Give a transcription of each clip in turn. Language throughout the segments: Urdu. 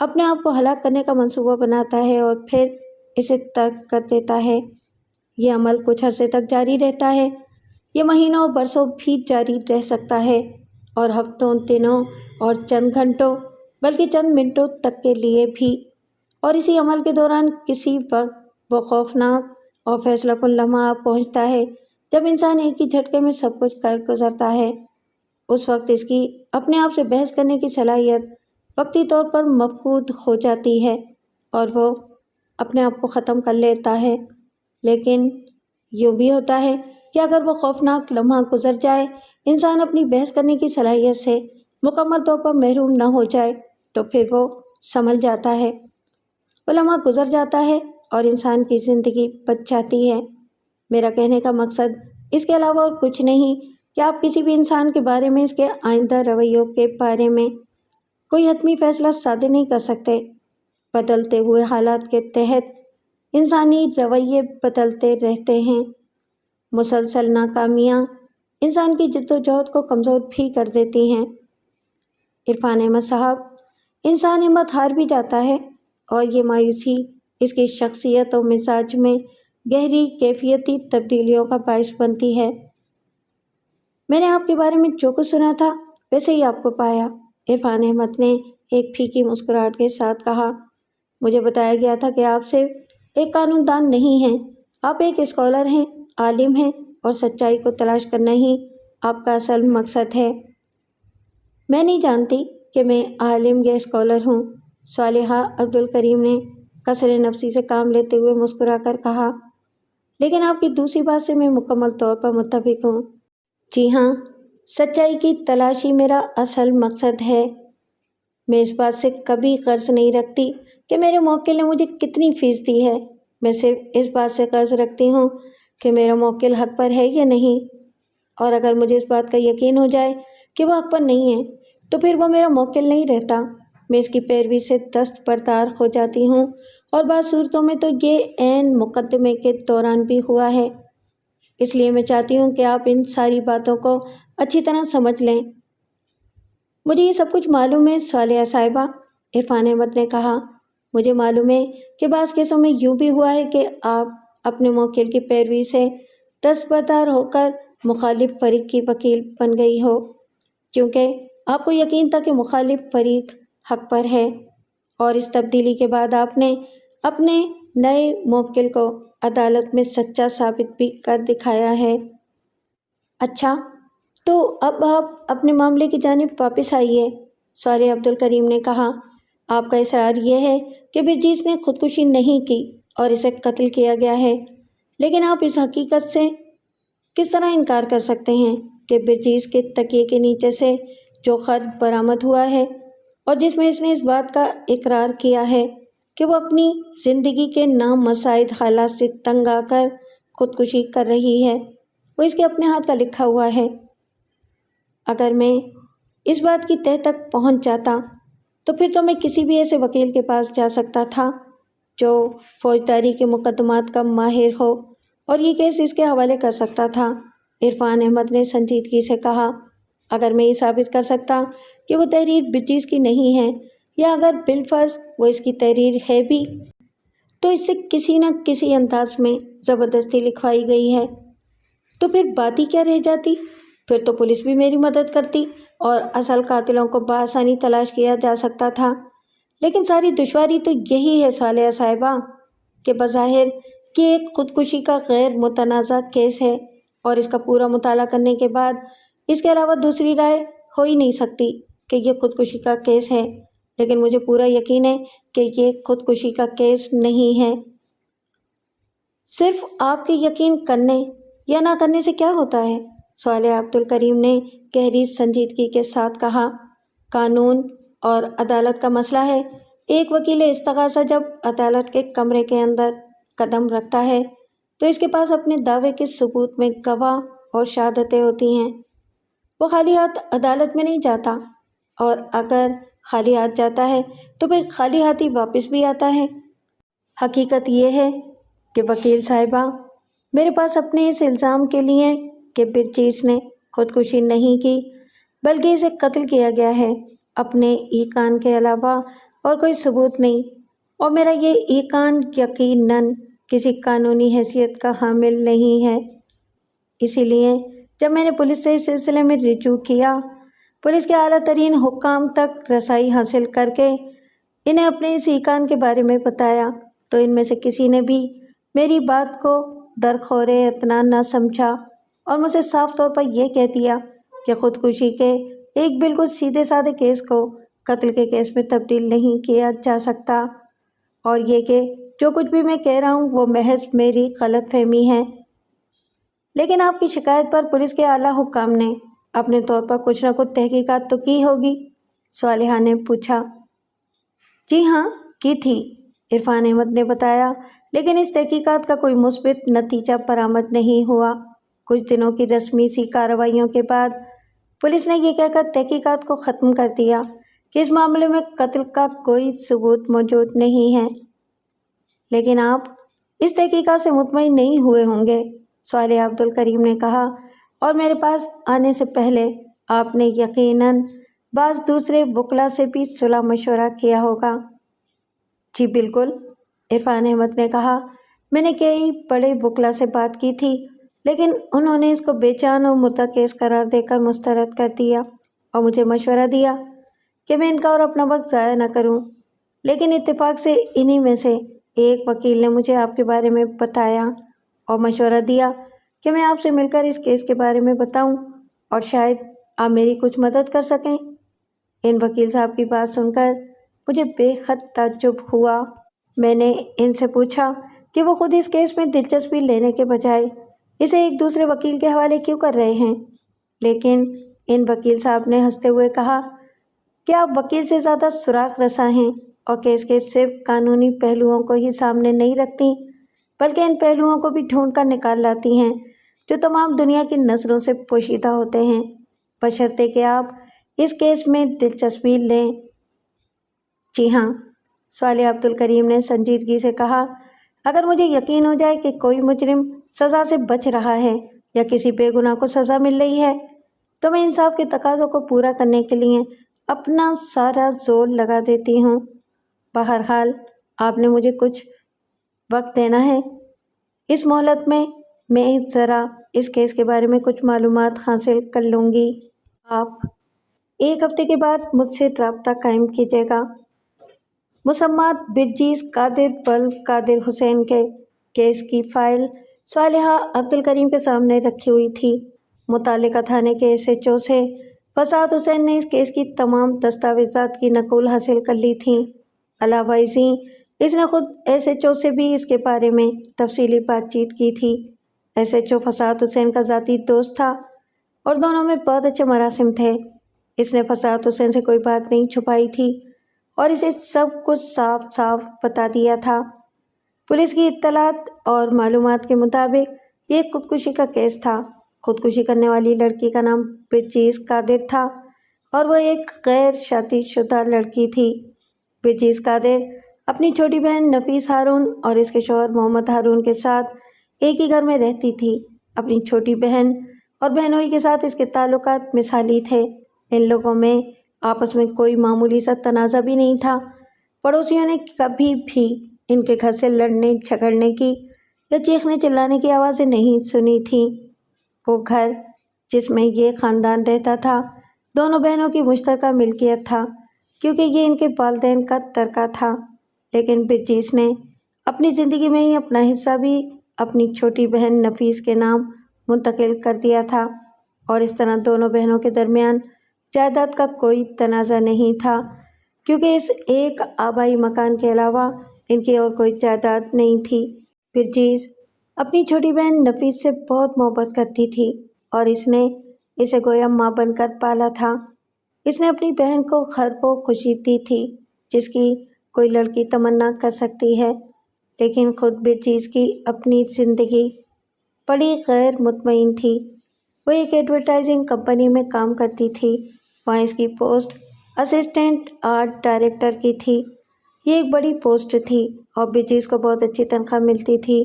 اپنے آپ کو ہلاک کرنے کا منصوبہ بناتا ہے اور پھر اسے ترک کر دیتا ہے۔ یہ عمل کچھ عرصے تک جاری رہتا ہے، یہ مہینوں اور برسوں بھی جاری رہ سکتا ہے، اور ہفتوں، دنوں اور چند گھنٹوں بلکہ چند منٹوں تک کے لیے بھی۔ اور اسی عمل کے دوران کسی وقت وہ خوفناک اور فیصلہ کن لمحہ پہنچتا ہے جب انسان ایک ہی جھٹکے میں سب کچھ کر گزرتا ہے۔ اس وقت اس کی اپنے آپ سے بحث کرنے کی صلاحیت وقتی طور پر مفقود ہو جاتی ہے اور وہ اپنے آپ کو ختم کر لیتا ہے۔ لیکن یوں بھی ہوتا ہے کہ اگر وہ خوفناک لمحہ گزر جائے، انسان اپنی بحث کرنے کی صلاحیت سے مکمل طور پر محروم نہ ہو جائے، تو پھر وہ سنبھل جاتا ہے، وہ لمحہ گزر جاتا ہے اور انسان کی زندگی بچ جاتی ہے۔ میرا کہنے کا مقصد اس کے علاوہ اور کچھ نہیں کہ آپ کسی بھی انسان کے بارے میں، اس کے آئندہ رویوں کے بارے میں کوئی حتمی فیصلہ صادر نہیں کر سکتے۔ بدلتے ہوئے حالات کے تحت انسانی رویے بدلتے رہتے ہیں۔ مسلسل ناکامیاں انسان کی جد و جہد کو کمزور بھی کر دیتی ہیں۔ عرفان احمد صاحب، انسان ہمت ہار بھی جاتا ہے اور یہ مایوسی اس کی شخصیت و مزاج میں گہری کیفیتی تبدیلیوں کا باعث بنتی ہے۔ میں نے آپ کے بارے میں جو کچھ سنا تھا ویسے ہی آپ کو پایا، عرفان احمد نے ایک پھیکی مسکراہٹ کے ساتھ کہا۔ مجھے بتایا گیا تھا کہ آپ صرف ایک قانون دان نہیں ہیں، آپ ایک اسکالر ہیں، عالم ہیں، اور سچائی کو تلاش کرنا ہی آپ کا اصل مقصد ہے۔ میں نہیں جانتی کہ میں عالم یا اسکالر ہوں، صالحہ عبدالکریم نے کثر نفسی سے کام لیتے ہوئے مسکرا کر کہا، لیکن آپ کی دوسری بات سے میں مکمل طور پر متفق ہوں۔ جی ہاں، سچائی کی تلاشی میرا اصل مقصد ہے۔ میں اس بات سے کبھی غرض نہیں رکھتی کہ میرے موکل نے مجھے کتنی فیس دی ہے، میں صرف اس بات سے غرض رکھتی ہوں کہ میرا موکل حق پر ہے یا نہیں، اور اگر مجھے اس بات کا یقین ہو جائے کہ وہ حق پر نہیں ہے تو پھر وہ میرا موکل نہیں رہتا، میں اس کی پیروی سے دست بردار ہو جاتی ہوں، اور بعض صورتوں میں تو یہ عین مقدمے کے دوران بھی ہوا ہے۔ اس لیے میں چاہتی ہوں کہ آپ ان ساری باتوں کو اچھی طرح سمجھ لیں۔ مجھے یہ سب کچھ معلوم ہے صالحہ صاحبہ، عرفان احمد نے کہا، مجھے معلوم ہے کہ بعض کیسوں میں یوں بھی ہوا ہے کہ آپ اپنے موکل کی پیروی سے دستبردار ہو کر مخالف فریق کی وکیل بن گئی ہو، کیونکہ آپ کو یقین تھا کہ مخالف فریق حق پر ہے، اور اس تبدیلی کے بعد آپ نے اپنے نئے موکل کو عدالت میں سچا ثابت بھی کر دکھایا ہے۔ اچھا، تو اب آپ اپنے معاملے کی جانب واپس آئیے، صالح عبدالکریم نے کہا۔ آپ کا اصرار یہ ہے کہ برجیس نے خودکشی نہیں کی اور اسے قتل کیا گیا ہے، لیکن آپ اس حقیقت سے کس طرح انکار کر سکتے ہیں کہ برجیس کے تکیے کے نیچے سے جو خط برآمد ہوا ہے اور جس میں اس نے اس بات کا اقرار کیا ہے کہ وہ اپنی زندگی کے نامساعد حالات سے تنگ آ کر خودکشی کر رہی ہے، وہ اس کے اپنے ہاتھ کا لکھا ہوا ہے۔ اگر میں اس بات کی تہ تک پہنچ جاتا تو پھر تو میں کسی بھی ایسے وکیل کے پاس جا سکتا تھا جو فوجداری کے مقدمات کا ماہر ہو اور یہ کیس اس کے حوالے کر سکتا تھا، عرفان احمد نے سنجیدگی سے کہا۔ اگر میں یہ ثابت کر سکتا کہ وہ تحریر برجیس کی نہیں ہے، یا اگر بالفرض وہ اس کی تحریر ہے بھی، تو اس سے کسی نہ کسی انداز میں زبردستی لکھوائی گئی ہے، تو پھر بات ہی کیا رہ جاتی؟ پھر تو پولیس بھی میری مدد کرتی اور اصل قاتلوں کو بآسانی تلاش کیا جا سکتا تھا۔ لیکن ساری دشواری تو یہی ہے صالحہ صاحبہ کہ بظاہر یہ ایک خودکشی کا غیر متنازع کیس ہے، اور اس کا پورا مطالعہ کرنے کے بعد اس کے علاوہ دوسری رائے ہو ہی نہیں سکتی کہ یہ خودکشی کا کیس ہے، لیکن مجھے پورا یقین ہے کہ یہ خودکشی کا کیس نہیں ہے۔ صرف آپ کے یقین کرنے یا نہ کرنے سے کیا ہوتا ہے؟ صالح عبدالکریم نے گہری سنجیدگی کے ساتھ کہا۔ قانون اور عدالت کا مسئلہ ہے، ایک وکیل استغاثہ جب عدالت کے کمرے کے اندر قدم رکھتا ہے تو اس کے پاس اپنے دعوے کے ثبوت میں گواہ اور شہادتیں ہوتی ہیں، وہ خالی ہاتھ عدالت میں نہیں جاتا، اور اگر خالی ہاتھ جاتا ہے تو پھر خالی ہاتھ ہی واپس بھی آتا ہے۔ حقیقت یہ ہے کہ وکیل صاحبہ، میرے پاس اپنے اس الزام کے لیے کہ برجیس نے خودکشی نہیں کی بلکہ اسے قتل کیا گیا ہے، اپنے ایقان کے علاوہ اور کوئی ثبوت نہیں، اور میرا یہ ایقان یقیناً کسی قانونی حیثیت کا حامل نہیں ہے۔ اسی لیے جب میں نے پولیس سے اس سلسلے میں رجوع کیا، پولیس کے اعلیٰ ترین حکام تک رسائی حاصل کر کے انہیں اپنے اس ایقان کے بارے میں بتایا، تو ان میں سے کسی نے بھی میری بات کو درخور اطمینان نہ سمجھا اور مجھ سے صاف طور پر یہ کہہ دیا کہ خودکشی کے ایک بالکل سیدھے سادے کیس کو قتل کے کیس میں تبدیل نہیں کیا جا سکتا، اور یہ کہ جو کچھ بھی میں کہہ رہا ہوں وہ محض میری غلط فہمی ہے۔ لیکن آپ کی شکایت پر پولیس کے اعلیٰ حکام نے اپنے طور پر کچھ نہ کچھ تحقیقات تو کی ہوگی؟ صالحہ نے پوچھا۔ جی ہاں، کی تھی، عرفان احمد نے بتایا، لیکن اس تحقیقات کا کوئی مثبت نتیجہ برآمد نہیں ہوا۔ کچھ دنوں کی رسمی سی کارروائیوں کے بعد پولیس نے یہ کہہ کر تحقیقات کو ختم کر دیا کہ اس معاملے میں قتل کا کوئی ثبوت موجود نہیں ہے۔ لیکن آپ اس تحقیقات سے مطمئن نہیں ہوئے ہوں گے، صالح عبدالکریم نے کہا، اور میرے پاس آنے سے پہلے آپ نے یقیناً بعض دوسرے وکلاء سے بھی صلاح مشورہ کیا ہوگا۔ جی بالکل، عرفان احمد نے کہا، میں نے کئی بڑے وکلاء سے بات کی تھی، لیکن انہوں نے اس کو بے جان اور مردہ کیس قرار دے کر مسترد کر دیا اور مجھے مشورہ دیا کہ میں ان کا اور اپنا وقت ضائع نہ کروں۔ لیکن اتفاق سے انہی میں سے ایک وکیل نے مجھے آپ کے بارے میں بتایا اور مشورہ دیا کہ میں آپ سے مل کر اس کیس کے بارے میں بتاؤں اور شاید آپ میری کچھ مدد کر سکیں۔ ان وکیل صاحب کی بات سن کر مجھے بے حد تعجب ہوا۔ میں نے ان سے پوچھا کہ وہ خود اس کیس میں دلچسپی لینے کے بجائے اسے ایک دوسرے وکیل کے حوالے کیوں کر رہے ہیں، لیکن ان وکیل صاحب نے ہنستے ہوئے کہا کہ آپ وکیل سے زیادہ سراغ رساں ہیں اور کیس کے صرف قانونی پہلوؤں کو ہی سامنے نہیں رکھتی بلکہ ان پہلوؤں کو بھی ڈھونڈ کر نکال لاتی ہیں جو تمام دنیا کی نظروں سے پوشیدہ ہوتے ہیں، بشرطے کہ آپ اس کیس میں دلچسپی لیں۔ جی ہاں، صالح عبدالکریم نے سنجیدگی سے کہا، اگر مجھے یقین ہو جائے کہ کوئی مجرم سزا سے بچ رہا ہے یا کسی بے گناہ کو سزا مل رہی ہے تو میں انصاف کے تقاضوں کو پورا کرنے کے لیے اپنا سارا زور لگا دیتی ہوں۔ بہرحال آپ نے مجھے کچھ وقت دینا ہے، اس مہلت میں ذرا اس کیس کے بارے میں کچھ معلومات حاصل کر لوں گی۔ آپ 1 ہفتے کے بعد مجھ سے رابطہ قائم کیجیے گا۔ مسمات برجیس قادر بل قادر حسین کے کیس کی فائل صالحہ عبدالکریم کے سامنے رکھی ہوئی تھی۔ متعلقہ تھانے کے SHO سے فساد حسین نے اس کیس کی تمام دستاویزات کی نقول حاصل کر لی تھی۔ علاوہ ازیں اس نے خود SHO سے بھی اس کے بارے میں تفصیلی بات چیت کی تھی۔ SHO فساد حسین کا ذاتی دوست تھا اور دونوں میں بہت اچھے مراسم تھے۔ اس نے فساد حسین سے کوئی بات نہیں چھپائی تھی اور اسے سب کچھ صاف صاف بتا دیا تھا۔ پولیس کی اطلاعات اور معلومات کے مطابق یہ ایک خودکشی کا کیس تھا۔ خودکشی کرنے والی لڑکی کا نام برجیس قادر تھا اور وہ ایک غیر شادی شدہ لڑکی تھی۔ برجیس قادر اپنی چھوٹی بہن نفیس ہارون اور اس کے شوہر محمد ہارون کے ساتھ ایک ہی گھر میں رہتی تھی۔ اپنی چھوٹی بہن اور بہنوئی کے ساتھ اس کے تعلقات مثالی تھے۔ ان لوگوں میں آپس میں کوئی معمولی سا تنازع بھی نہیں تھا۔ پڑوسیوں نے کبھی بھی ان کے گھر سے لڑنے جھگڑنے کی یا چیخنے چلانے کی آوازیں نہیں سنی تھیں۔ وہ گھر جس میں یہ خاندان رہتا تھا دونوں بہنوں کی مشترکہ ملکیت تھا کیونکہ یہ ان کے والدین کا ترکہ تھا، لیکن برجیس نے اپنی زندگی میں ہی اپنا حصہ بھی اپنی چھوٹی بہن نفیس کے نام منتقل کر دیا تھا، اور اس طرح دونوں بہنوں کے درمیان جائیداد کا کوئی تنازع نہیں تھا کیونکہ اس ایک آبائی مکان کے علاوہ ان کی اور کوئی جائیداد نہیں تھی۔ برجیس اپنی چھوٹی بہن نفیس سے بہت محبت کرتی تھی اور اس نے اسے گویا ماں بن کر پالا تھا۔ اس نے اپنی بہن کو ہر وہ خوشی دی تھی جس کی کوئی لڑکی تمنا کر سکتی ہے، لیکن خود برجیس کی اپنی زندگی بڑی غیر مطمئن تھی۔ وہ ایک ایڈورٹائزنگ کمپنی میں کام کرتی تھی، وہاں اس کی پوسٹ اسسٹنٹ آرٹ ڈائریکٹر کی تھی۔ یہ ایک بڑی پوسٹ تھی اور برجیس کو بہت اچھی تنخواہ ملتی تھی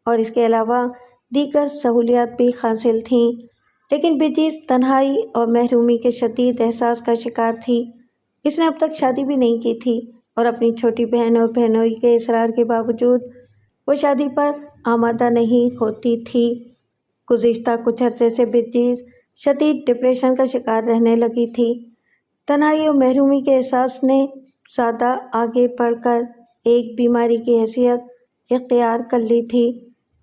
اور اس کے علاوہ دیگر سہولیات بھی حاصل تھیں، لیکن برجیس تنہائی اور محرومی کے شدید احساس کا شکار تھی۔ اس نے اب تک شادی بھی نہیں کی تھی اور اپنی چھوٹی بہن اور بہنوئی کے اصرار کے باوجود وہ شادی پر آمادہ نہیں ہوتی تھی۔ گزشتہ کچھ عرصے سے بلجیس شدید ڈپریشن کا شکار رہنے لگی تھی۔ تنہائی اور محرومی کے احساس نے زیادہ آگے بڑھ کر ایک بیماری کی حیثیت اختیار کر لی تھی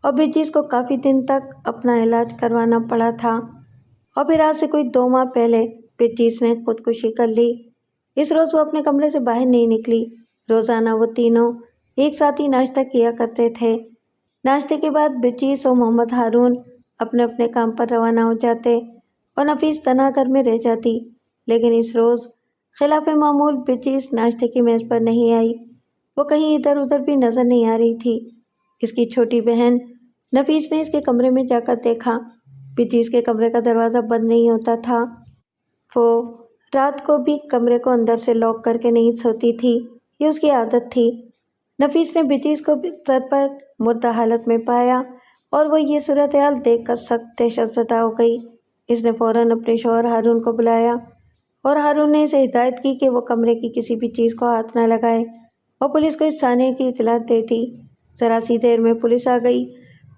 اور بلجیس کو کافی دن تک اپنا علاج کروانا پڑا تھا۔ اور پھر آج سے کوئی 2 ماہ پہلے بلجیس نے خودکشی کر لی۔ اس روز وہ اپنے کمرے سے باہر نہیں نکلی۔ روزانہ وہ تینوں ایک ساتھ ہی ناشتہ کیا کرتے تھے۔ ناشتے کے بعد بلجیس اور محمد ہارون اپنے اپنے کام پر روانہ ہو جاتے اور نفیس تنہا گھر میں رہ جاتی۔ لیکن اس روز خلاف معمول بلجیس ناشتے کی میز پر نہیں آئی۔ وہ کہیں ادھر ادھر بھی نظر نہیں آ رہی تھی۔ اس کی چھوٹی بہن نفیس نے اس کے کمرے میں جا کر دیکھا۔ بلجیس کے کمرے کا دروازہ بند نہیں ہوتا تھا۔ وہ رات کو بھی کمرے کو اندر سے لاک کر کے نہیں سوتی تھی، یہ اس کی عادت تھی۔ نفیس نے بلجیس کو بستر پر مردہ حالت میں پایا اور وہ یہ صورتحال دیکھ کر سخت دہشت زدہ ہو گئی۔ اس نے فوراً اپنے شوہر ہارون کو بلایا اور ہارون نے اسے ہدایت کی کہ وہ کمرے کی کسی بھی چیز کو ہاتھ نہ لگائے اور پولیس کو اس سانحے کی اطلاع دے دی۔ ذرا سی دیر میں پولیس آ گئی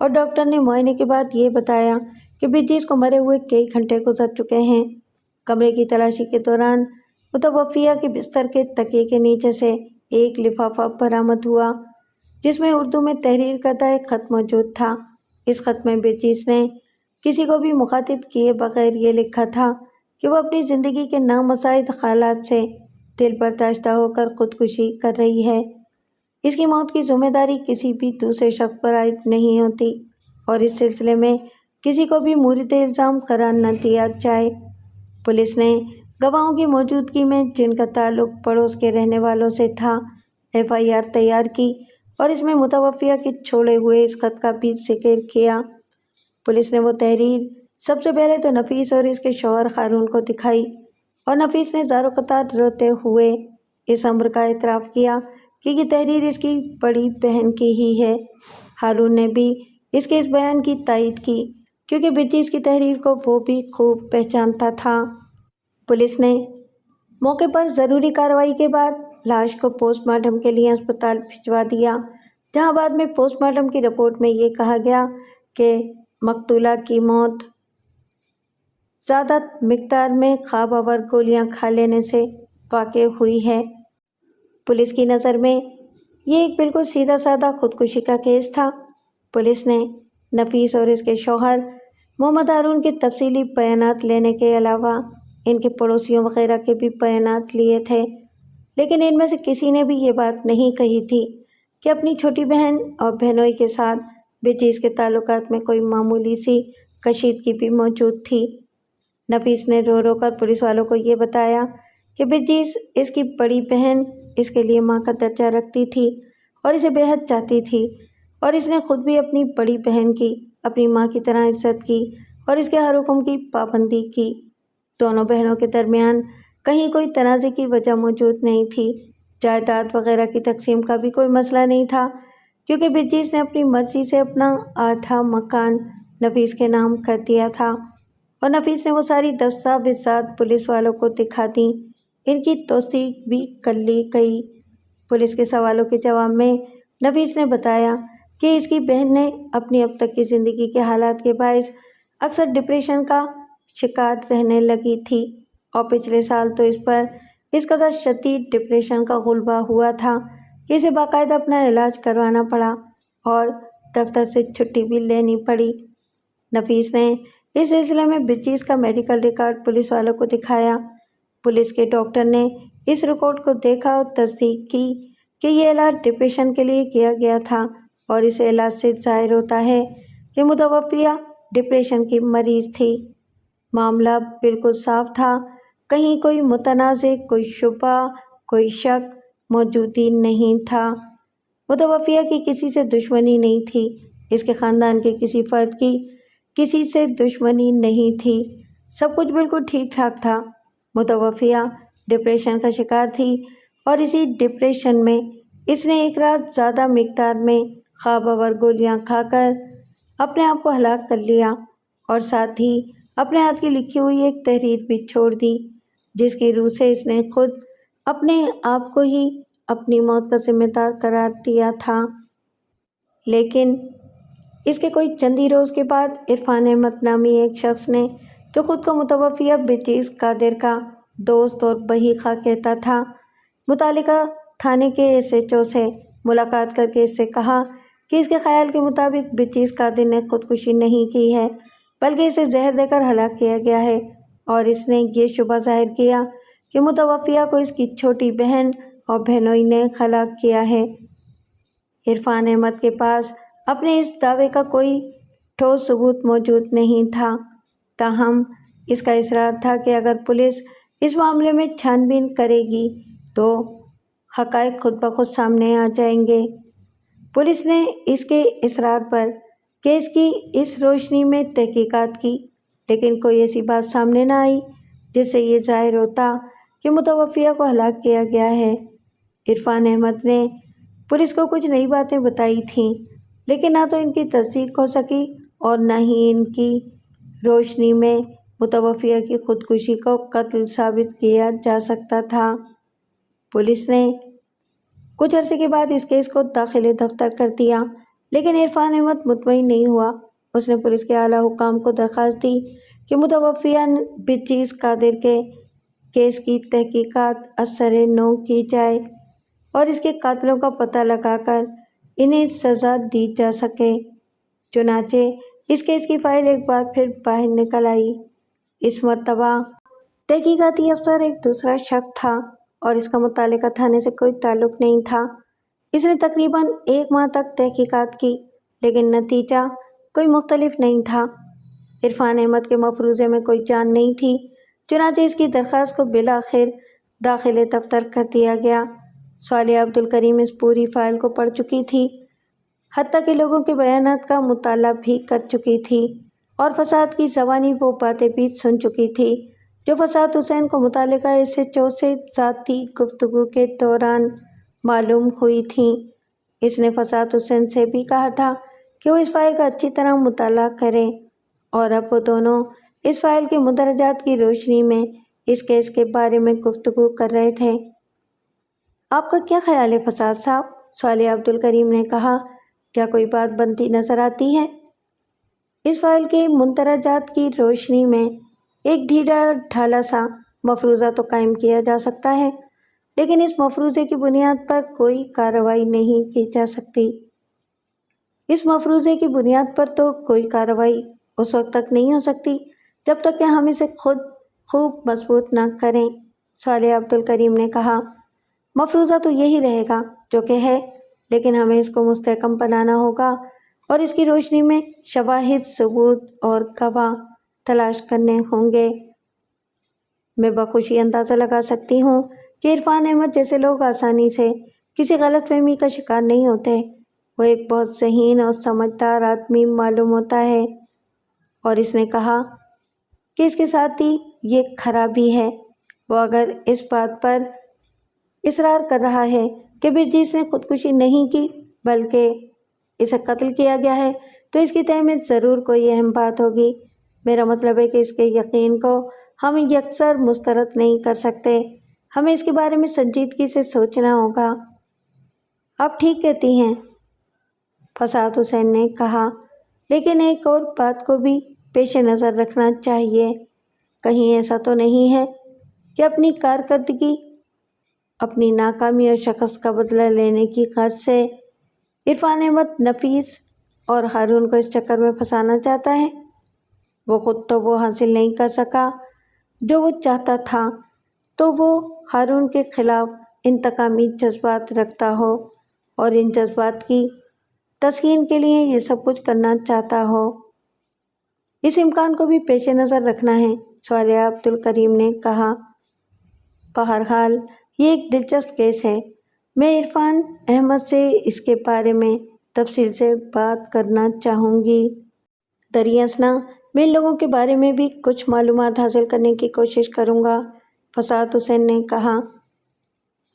اور ڈاکٹر نے معائنے کے بعد یہ بتایا کہ بلجیس کو مرے ہوئے کئی گھنٹے گزر چکے ہیں۔ کمرے کی تلاشی کے دوران متوفیہ کے بستر کے تکیے کے نیچے سے ایک لفافہ برآمد ہوا جس میں اردو میں تحریر کردہ ایک خط موجود تھا۔ اس خط میں بلجیس نے کسی کو بھی مخاطب کیے بغیر یہ لکھا تھا کہ وہ اپنی زندگی کے نامساعد حالات سے دل برداشتہ ہو کر خودکشی کر رہی ہے۔ اس کی موت کی ذمہ داری کسی بھی دوسرے شخص پر عائد نہیں ہوتی اور اس سلسلے میں کسی کو بھی مورد الزام قرار نہ دیا جائے۔ پولیس نے گواہوں کی موجودگی میں جن کا تعلق پڑوس کے رہنے والوں سے تھا FIR تیار کی اور اس میں متوفیہ کے چھوڑے ہوئے اس خط کا بھی ذکر کیا۔ پولیس نے وہ تحریر سب سے پہلے تو نفیس اور اس کے شوہر ہارون کو دکھائی اور نفیس نے زار و قطار روتے ہوئے اس امر کا اعتراف کیا کہ یہ تحریر اس کی بڑی بہن کی ہی ہے۔ ہارون نے بھی اس کے اس بیان کی تائید کی کیونکہ بلجیس کی تحریر کو وہ بھی خوب پہچانتا تھا۔ پولیس نے موقع پر ضروری کارروائی کے بعد لاش کو پوسٹ مارٹم کے لیے اسپتال بھجوا دیا، جہاں بعد میں پوسٹ مارٹم کی رپورٹ میں یہ کہا گیا کہ مقتولہ کی موت زیادہ مقدار میں خواب آور گولیاں کھا لینے سے واقع ہوئی ہے۔ پولیس کی نظر میں یہ ایک بالکل سیدھا سادہ خودکشی کا کیس تھا۔ پولیس نے نفیس اور اس کے شوہر محمد ہارون کے تفصیلی بیانات لینے کے علاوہ ان کے پڑوسیوں وغیرہ کے بھی بیانات لیے تھے، لیکن ان میں سے کسی نے بھی یہ بات نہیں کہی تھی کہ اپنی چھوٹی بہن اور بہنوئی کے ساتھ بلجیس کے تعلقات میں کوئی معمولی سی کشیدگی بھی موجود تھی۔ نفیس نے رو رو کر پولیس والوں کو یہ بتایا کہ بلجیس اس کی بڑی بہن اس کے لیے ماں کا درجہ رکھتی تھی اور اسے بے حد چاہتی تھی اور اس نے خود بھی اپنی بڑی بہن کی اپنی ماں کی طرح عزت کی اور اس کے ہر حکم کی پابندی کی۔ دونوں بہنوں کے درمیان کہیں کوئی تنازع کی وجہ موجود نہیں تھی۔ جائیداد وغیرہ کی تقسیم کا بھی کوئی مسئلہ نہیں تھا کیونکہ بلجیس نے اپنی مرضی سے اپنا آدھا مکان نفیس کے نام کر دیا تھا اور نفیس نے وہ ساری دستاویزات پولیس والوں کو دکھا دیں۔ ان کی تصدیق بھی کر لی گئی۔ پولیس کے سوالوں کے جواب میں نفیس نے بتایا کہ اس کی بہن نے اپنی اب تک کی زندگی کے حالات کے باعث اکثر ڈپریشن کا شکار رہنے لگی تھی اور پچھلے سال تو اس پر اس قدر شدید ڈپریشن کا غلبہ ہوا تھا کہ اسے باقاعدہ اپنا علاج کروانا پڑا اور دفتر سے چھٹی بھی لینی پڑی۔ نفیس نے اس سلسلے میں بلجیس کا میڈیکل ریکارڈ پولیس والوں کو دکھایا۔ پولیس کے ڈاکٹر نے اس ریکارڈ کو دیکھا اور تصدیق کی کہ یہ علاج ڈپریشن کے لیے کیا گیا تھا اور اس علاج سے ظاہر ہوتا ہے کہ متوفیہ ڈپریشن کی مریض تھی۔ معاملہ بالکل صاف تھا، کہیں کوئی متنازع، کوئی شبہ، کوئی شک موجود ہی نہیں تھا۔ متوفیہ کی کسی سے دشمنی نہیں تھی، اس کے خاندان کے کسی فرد کی کسی سے دشمنی نہیں تھی، سب کچھ بالکل ٹھیک ٹھاک تھا۔ متوفیہ ڈپریشن کا شکار تھی اور اسی ڈپریشن میں اس نے ایک رات زیادہ مقدار میں خواب آور گولیاں کھا کر اپنے آپ کو ہلاک کر لیا اور ساتھ ہی اپنے ہاتھ کی لکھی ہوئی ایک تحریر بھی چھوڑ دی جس کی روح سے اس نے خود اپنے آپ کو ہی اپنی موت کا ذمہ دار قرار دیا تھا۔ لیکن اس کے کوئی چند ہی روز کے بعد عرفان احمد نامی ایک شخص نے، جو خود کو متوفیہ بلچیس قادر کا دوست اور بہی خواہ کہتا تھا، متعلقہ تھانے کے SHO سے ملاقات کر کے اس سے کہا کہ اس کے خیال کے مطابق بلچیس قادر نے خودکشی نہیں کی ہے، بلکہ اسے زہر دے کر ہلاک کیا گیا ہے، اور اس نے یہ شبہ ظاہر کیا کہ متوفیہ کو اس کی چھوٹی بہن اور بہنوئی نے ہلاک کیا ہے۔ عرفان احمد کے پاس اپنے اس دعوے کا کوئی ٹھوس ثبوت موجود نہیں تھا، تاہم اس کا اصرار تھا کہ اگر پولیس اس معاملے میں چھان بین کرے گی تو حقائق خود بخود سامنے آ جائیں گے۔ پولیس نے اس کے اصرار پر کیس کی اس روشنی میں تحقیقات کی، لیکن کوئی ایسی بات سامنے نہ آئی جس سے یہ ظاہر ہوتا کہ متوفیہ کو ہلاک کیا گیا ہے۔ عرفان احمد نے پولیس کو کچھ نئی باتیں بتائی تھیں، لیکن نہ تو ان کی تصدیق ہو سکی اور نہ ہی ان کی روشنی میں متوفیہ کی خودکشی کو قتل ثابت کیا جا سکتا تھا۔ پولیس نے کچھ عرصے کے بعد اس کیس کو داخل دفتر کر دیا، لیکن عرفان احمد مطمئن نہیں ہوا۔ اس نے پولیس کے اعلیٰ حکام کو درخواست دی کہ متوفیہ بلچیس قادر کے کیس کی تحقیقات ازسر نو کی جائے اور اس کے قاتلوں کا پتہ لگا کر انہیں سزا دی جا سکے۔ چنانچہ اس کیس کی فائل ایک بار پھر باہر نکل آئی۔ اس مرتبہ تحقیقاتی افسر ایک دوسرا شخص تھا اور اس کا متعلقہ تھانے سے کوئی تعلق نہیں تھا۔ اس نے تقریباً 1 ماہ تک تحقیقات کی، لیکن نتیجہ کوئی مختلف نہیں تھا۔ عرفان احمد کے مفروضے میں کوئی جان نہیں تھی، چنانچہ اس کی درخواست کو بالآخر داخل دفتر کر دیا گیا۔ صالحہ عبدالکریم اس پوری فائل کو پڑھ چکی تھی، حتیٰ کہ لوگوں کے بیانات کا مطالعہ بھی کر چکی تھی اور فساد کی زبانی وہ باتیں بھی سن چکی تھی جو فساد حسین کو متعلقہ SHO سے ذاتی گفتگو کے دوران معلوم ہوئی تھیں۔ اس نے فساد حسین سے بھی کہا تھا کہ وہ اس فائل کا اچھی طرح مطالعہ کریں، اور اب وہ دونوں اس فائل کے مندرجات کی روشنی میں اس کیس کے بارے میں گفتگو کر رہے تھے۔ آپ کا کیا خیال ہے فساد صاحب؟ صالحہ عبدالکریم نے کہا، کیا کوئی بات بنتی نظر آتی ہے؟ اس فائل کے مندرجات کی روشنی میں ایک ڈھیلا ڈھالا سا مفروضہ تو قائم کیا جا سکتا ہے، لیکن اس مفروضے کی بنیاد پر کوئی کارروائی نہیں کی جا سکتی۔ اس مفروضے کی بنیاد پر تو کوئی کارروائی اس وقت تک نہیں ہو سکتی جب تک کہ ہم اسے خود خوب مضبوط نہ کریں۔ صالحہ عبدالکریم نے کہا، مفروضہ تو یہی رہے گا جو کہ ہے، لیکن ہمیں اس کو مستحکم بنانا ہوگا اور اس کی روشنی میں شواہد، ثبوت اور گواہ تلاش کرنے ہوں گے۔ میں بخوشی اندازہ لگا سکتی ہوں کہ عرفان احمد جیسے لوگ آسانی سے کسی غلط فہمی کا شکار نہیں ہوتے۔ وہ ایک بہت ذہین اور سمجھدار آدمی معلوم ہوتا ہے، اور اس نے کہا کہ اس کے ساتھ ہی یہ خرابی ہے، وہ اگر اس بات پر اصرار کر رہا ہے کہ بلچیس نے خودکشی نہیں کی بلکہ اسے قتل کیا گیا ہے، تو اس کی تہہ میں ضرور کوئی اہم بات ہوگی۔ میرا مطلب ہے کہ اس کے یقین کو ہم یکسر مسترد نہیں کر سکتے، ہمیں اس کے بارے میں سنجیدگی سے سوچنا ہوگا۔ آپ ٹھیک کہتی ہیں، فساد حسین نے کہا، لیکن ایک اور بات کو بھی پیش نظر رکھنا چاہیے۔ کہیں ایسا تو نہیں ہے کہ اپنی کارکردگی، اپنی ناکامی اور شکست کا بدلہ لینے کی غرض سے عرفان احمد نفیس اور ہارون کو اس چکر میں پھنسانا چاہتا ہے؟ وہ خود تو وہ حاصل نہیں کر سکا جو وہ چاہتا تھا، تو وہ ہارون کے خلاف انتقامی جذبات رکھتا ہو اور ان جذبات کی تسکین کے لیے یہ سب کچھ کرنا چاہتا ہو۔ اس امکان کو بھی پیش نظر رکھنا ہے، صالحہ عبدالکریم نے کہا۔ بہرحال یہ ایک دلچسپ کیس ہے، میں عرفان احمد سے اس کے بارے میں تفصیل سے بات کرنا چاہوں گی۔ دریں اثنا میں ان لوگوں کے بارے میں بھی کچھ معلومات حاصل کرنے کی کوشش کروں گا، فساد حسین نے کہا۔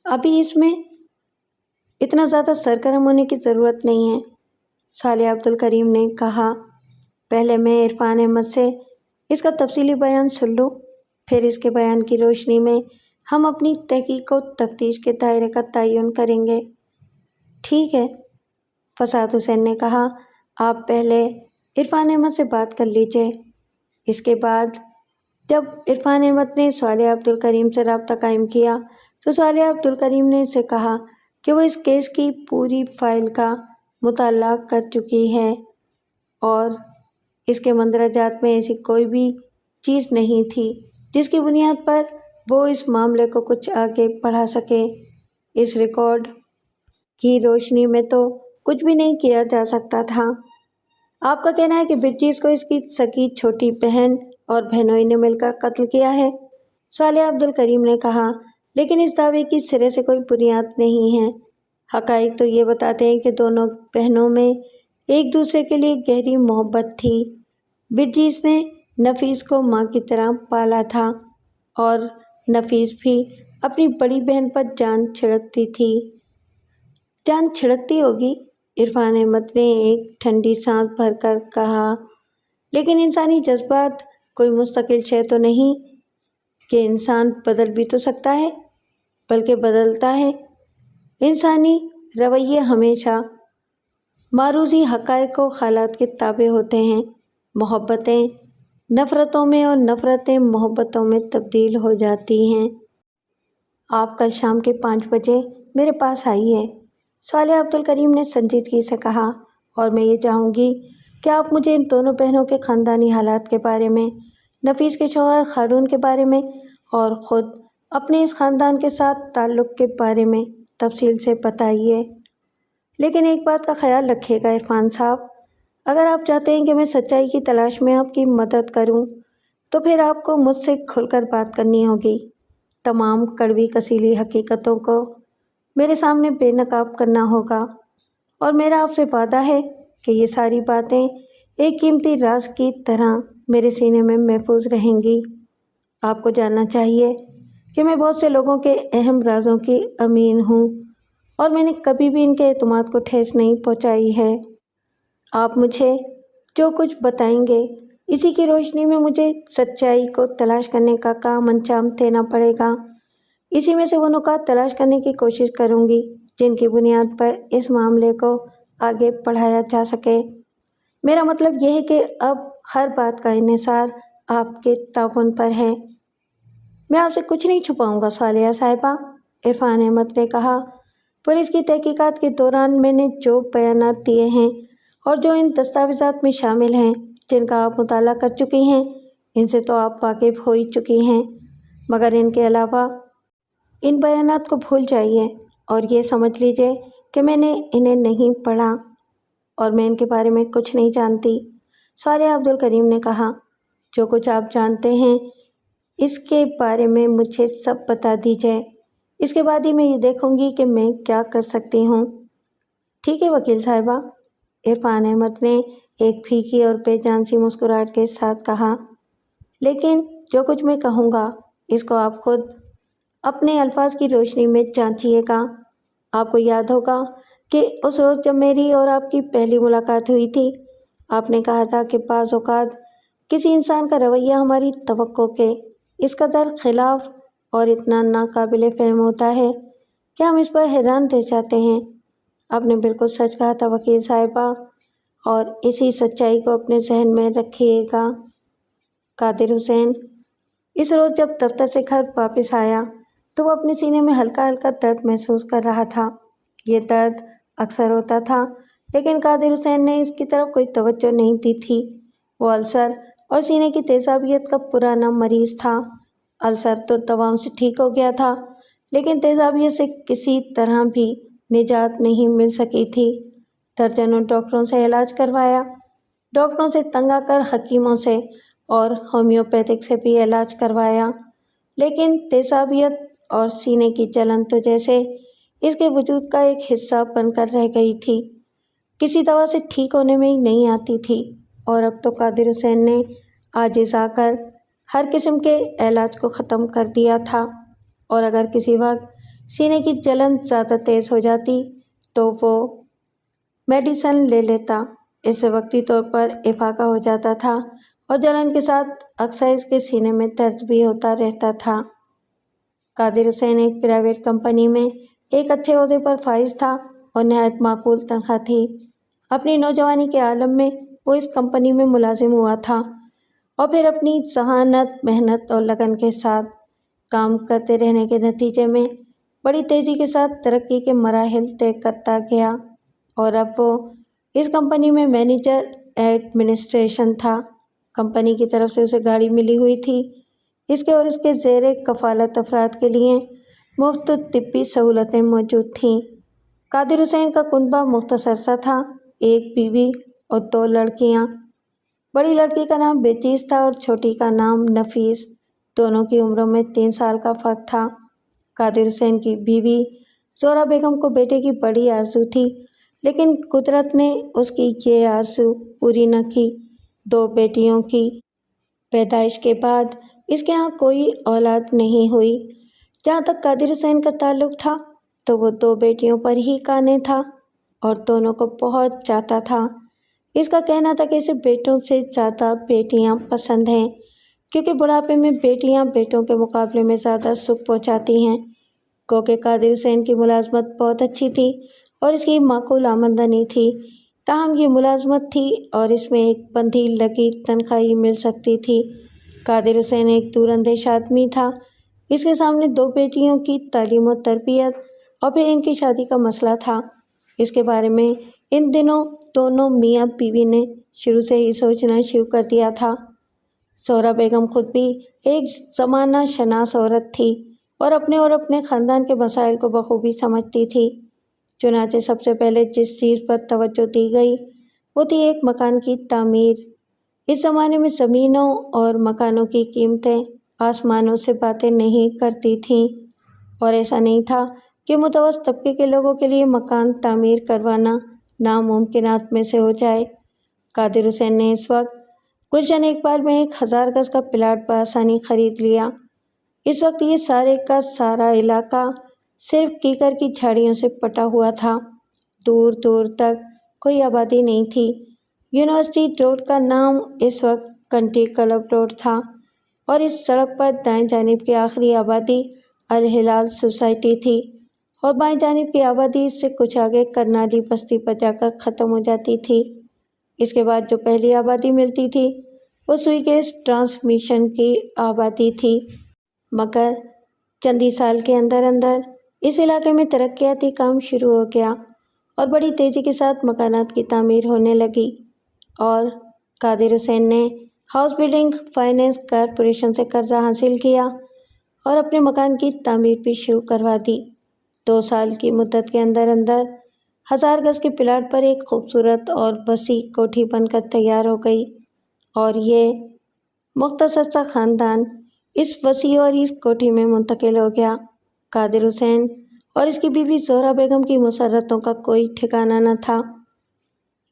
ابھی اس میں اتنا زیادہ سرگرم ہونے کی ضرورت نہیں ہے، صالحہ عبدالکریم نے کہا۔ پہلے میں عرفان احمد سے اس کا تفصیلی بیان سن لوں، پھر اس کے بیان کی روشنی میں ہم اپنی تحقیق و تفتیش کے دائرے کا تعین کریں گے۔ ٹھیک ہے، فساد حسین نے کہا، آپ پہلے عرفان احمد سے بات کر لیجئے۔ اس کے بعد جب عرفان احمد نے صالحہ عبدالکریم سے رابطہ قائم کیا تو صالحہ عبدالکریم نے اس سے کہا کہ وہ اس کیس کی پوری فائل کا مطالعہ کر چکی ہے اور اس کے مندرجات میں ایسی کوئی بھی چیز نہیں تھی جس کی بنیاد پر وہ اس معاملے کو کچھ آگے بڑھا سکے۔ اس ریکارڈ کی روشنی میں تو کچھ بھی نہیں کیا جا سکتا تھا۔ آپ کا کہنا ہے کہ برجیس کو اس کی سکی چھوٹی بہن اور بہنوئی نے مل کر قتل کیا ہے؟ صالحہ عبدالکریم نے کہا، لیکن اس دعوے کی سرے سے کوئی بنیاد نہیں ہے۔ حقائق تو یہ بتاتے ہیں کہ دونوں بہنوں میں ایک دوسرے کے لیے گہری محبت تھی۔ برجیس نے نفیس کو ماں کی طرح پالا تھا اور نفیس بھی اپنی بڑی بہن پر جان چھڑکتی تھی۔ جان چھڑکتی ہوگی، عرفان احمد نے ایک ٹھنڈی سانس بھر کر کہا، لیکن انسانی جذبات کوئی مستقل شے تو نہیں کہ انسان بدل بھی تو سکتا ہے، بلکہ بدلتا ہے۔ انسانی رویے ہمیشہ معروضی حقائق و حالات کے تابع ہوتے ہیں۔ محبتیں نفرتوں میں اور نفرتیں محبتوں میں تبدیل ہو جاتی ہیں۔ آپ کل شام کے 5 بجے میرے پاس آئیے، صالحہ عبدالکریم نے سنجیدگی سے کہا، اور میں یہ چاہوں گی کہ آپ مجھے ان دونوں بہنوں کے خاندانی حالات کے بارے میں، نفیس کے شوہر ہارون کے بارے میں اور خود اپنے اس خاندان کے ساتھ تعلق کے بارے میں تفصیل سے بتائیے۔ لیکن ایک بات کا خیال رکھیے گا عرفان صاحب، اگر آپ چاہتے ہیں کہ میں سچائی کی تلاش میں آپ کی مدد کروں تو پھر آپ کو مجھ سے کھل کر بات کرنی ہوگی۔ تمام کڑوی کسیلی حقیقتوں کو میرے سامنے بے نقاب کرنا ہوگا، اور میرا آپ سے وعدہ ہے کہ یہ ساری باتیں ایک قیمتی راز کی طرح میرے سینے میں محفوظ رہیں گی۔ آپ کو جاننا چاہیے کہ میں بہت سے لوگوں کے اہم رازوں کی امین ہوں اور میں نے کبھی بھی ان کے اعتماد کو ٹھیس نہیں پہنچائی ہے۔ آپ مجھے جو کچھ بتائیں گے اسی کی روشنی میں مجھے سچائی کو تلاش کرنے کا کام انجام دینا پڑے گا۔ اسی میں سے وہ نکات تلاش کرنے کی کوشش کروں گی جن کی بنیاد پر اس معاملے کو آگے بڑھایا جا سکے۔ میرا مطلب یہ ہے کہ اب ہر بات کا انحصار آپ کے تعاون پر ہے۔ میں آپ سے کچھ نہیں چھپاؤں گا صالحہ صاحبہ، عرفان احمد نے کہا۔ پولیس کی تحقیقات کے دوران میں نے جو بیانات دیے ہیں اور جو ان دستاویزات میں شامل ہیں جن کا آپ مطالعہ کر چکی ہیں، ان سے تو آپ واقف ہو ہی چکی ہیں، مگر ان کے علاوہ ان بیانات کو بھول جائیے اور یہ سمجھ لیجئے کہ میں نے انہیں نہیں پڑھا اور میں ان کے بارے میں کچھ نہیں جانتی۔ صالحہ عبدالکریم نے کہا، جو کچھ آپ جانتے ہیں اس کے بارے میں مجھے سب بتا دیجئے، اس کے بعد ہی میں یہ دیکھوں گی کہ میں کیا کر سکتی ہوں۔ ٹھیک ہے وکیل صاحبہ، عرفان احمد نے ایک پھیکی اور بے جان سی مسکراہٹ کے ساتھ کہا، لیکن جو کچھ میں کہوں گا اس کو آپ خود اپنے الفاظ کی روشنی میں جانچیے گا۔ آپ کو یاد ہوگا کہ اس روز جب میری اور آپ کی پہلی ملاقات ہوئی تھی، آپ نے کہا تھا کہ بعض اوقات کسی انسان کا رویہ ہماری توقع کے اس قدر خلاف اور اتنا ناقابل فہم ہوتا ہے کہ ہم اس پر حیران رہ جاتے ہیں۔ آپ نے بالکل سچ کہا تھا وکیل صاحبہ، اور اسی سچائی کو اپنے ذہن میں رکھیے گا۔ قادر حسین اس روز جب دفتر سے گھر واپس آیا تو وہ اپنے سینے میں ہلکا ہلکا درد محسوس کر رہا تھا۔ یہ درد اکثر ہوتا تھا، لیکن قادر حسین نے اس کی طرف کوئی توجہ نہیں دی تھی۔ وہ السر اور سینے کی تیزابیت کا پرانا مریض تھا۔ السر تو دواؤں سے ٹھیک ہو گیا تھا، لیکن تیزابیت سے کسی طرح بھی نجات نہیں مل سکی تھی۔ درجنوں ڈاکٹروں سے علاج کروایا، ڈاکٹروں سے تنگ آ کر حکیموں سے اور ہومیوپیتھک سے بھی علاج کروایا، لیکن تیزابیت اور سینے کی جلن تو جیسے اس کے وجود کا ایک حصہ بن کر رہ گئی تھی، کسی دوا سے ٹھیک ہونے میں ہی نہیں آتی تھی۔ اور اب تو قادر حسین نے عاجز آ کر ہر قسم کے علاج کو ختم کر دیا تھا، اور اگر کسی وقت سینے کی جلن زیادہ تیز ہو جاتی تو وہ میڈیسن لے لیتا، اس سے وقتی طور پر افاقہ ہو جاتا تھا اور جلن کے ساتھ اکثر اس کے سینے میں درد بھی ہوتا رہتا تھا۔ قادر حسین ایک پرائیویٹ کمپنی میں ایک اچھے عہدے پر فائز تھا اور نہایت معقول تنخواہ تھی۔ اپنی نوجوانی کے عالم میں وہ اس کمپنی میں ملازم ہوا تھا اور پھر اپنی ذہانت، محنت اور لگن کے ساتھ کام کرتے رہنے کے نتیجے میں بڑی تیزی کے ساتھ ترقی کے مراحل طے کرتا گیا اور اب وہ اس کمپنی میں مینیجر ایڈمنسٹریشن تھا۔ کمپنی کی طرف سے اسے گاڑی ملی ہوئی تھی۔ اس کے اور اس کے زیر کفالت افراد کے لیے مفت طبی سہولتیں موجود تھیں۔ قادر حسین کا کنبہ مختصر سا تھا، ایک بیوی اور 2 لڑکیاں۔ بڑی لڑکی کا نام بےچیز تھا اور چھوٹی کا نام نفیس۔ دونوں کی عمروں میں 3 سال کا فرق تھا۔ قادر حسین کی بیوی زہرا بیگم کو بیٹے کی بڑی آرزو تھی، لیکن قدرت نے اس کی یہ آرزو پوری نہ کی۔ 2 بیٹیوں کی پیدائش کے بعد اس کے ہاں کوئی اولاد نہیں ہوئی۔ جہاں تک قادر حسین کا تعلق تھا تو وہ 2 بیٹیوں پر ہی قانع تھا اور دونوں کو بہت چاہتا تھا۔ اس کا کہنا تھا کہ اسے بیٹوں سے زیادہ بیٹیاں پسند ہیں، کیونکہ بڑھاپے میں بیٹیاں بیٹوں کے مقابلے میں زیادہ سکھ پہنچاتی ہیں۔ گوکہ قادر حسین کی ملازمت بہت اچھی تھی اور اس کی معقول آمدنی تھی، تاہم یہ ملازمت تھی اور اس میں ایک بندھی لگی تنخواہ ہی مل سکتی تھی۔ قادر حسین ایک دور اندیش آدمی تھا۔ اس کے سامنے 2 بیٹیوں کی تعلیم و تربیت اور پھر ان کی شادی کا مسئلہ تھا۔ اس کے بارے میں ان دنوں دونوں میاں بیوی نے شروع سے ہی سوچنا شروع کر دیا تھا۔ زہرا بیگم خود بھی ایک زمانہ شناس عورت تھی اور اپنے خاندان کے مسائل کو بخوبی سمجھتی تھی۔ چنانچہ سب سے پہلے جس چیز پر توجہ دی گئی وہ تھی ایک مکان کی تعمیر۔ اس زمانے میں زمینوں اور مکانوں کی قیمتیں آسمانوں سے باتیں نہیں کرتی تھیں اور ایسا نہیں تھا کہ متوسط طبقے کے لوگوں کے لیے مکان تعمیر کروانا ناممکنات میں سے ہو جائے۔ قادر حسین نے اس وقت گلشن اقبال میں ایک 1000 گز کا پلاٹ بآسانی خرید لیا۔ اس وقت یہ سارے کا سارا علاقہ صرف کیکر کی جھاڑیوں سے پٹا ہوا تھا۔ دور دور تک کوئی آبادی نہیں تھی۔ یونیورسٹی روڈ کا نام اس وقت کنٹری کلب روڈ تھا اور اس سڑک پر دائیں جانب کی آخری آبادی الہلال سوسائٹی تھی اور بائیں جانب کی آبادی اس سے کچھ آگے کرنالی بستی پر جا کر ختم ہو جاتی تھی۔ اس کے بعد جو پہلی آبادی ملتی تھی وہ سوئی گیس ٹرانسمیشن کی آبادی تھی، مگر چند ہی سال کے اندر اس علاقے میں ترقیاتی کام شروع ہو گیا اور بڑی تیزی کے ساتھ مکانات کی تعمیر ہونے لگی اور قادر حسین نے ہاؤس بلڈنگ فائنینس کارپوریشن سے قرضہ حاصل کیا اور اپنے مکان کی تعمیر بھی شروع کروا دی۔ 2 سال کی مدت کے اندر 1000 گز کے پلاٹ پر ایک خوبصورت اور وسیع کوٹھی بن کر تیار ہو گئی اور یہ مختصر سا خاندان اس وسیع اور اس کوٹھی میں منتقل ہو گیا۔ قادر حسین اور اس کی بیوی زہرا بیگم کی مسرتوں کا کوئی ٹھکانہ نہ تھا۔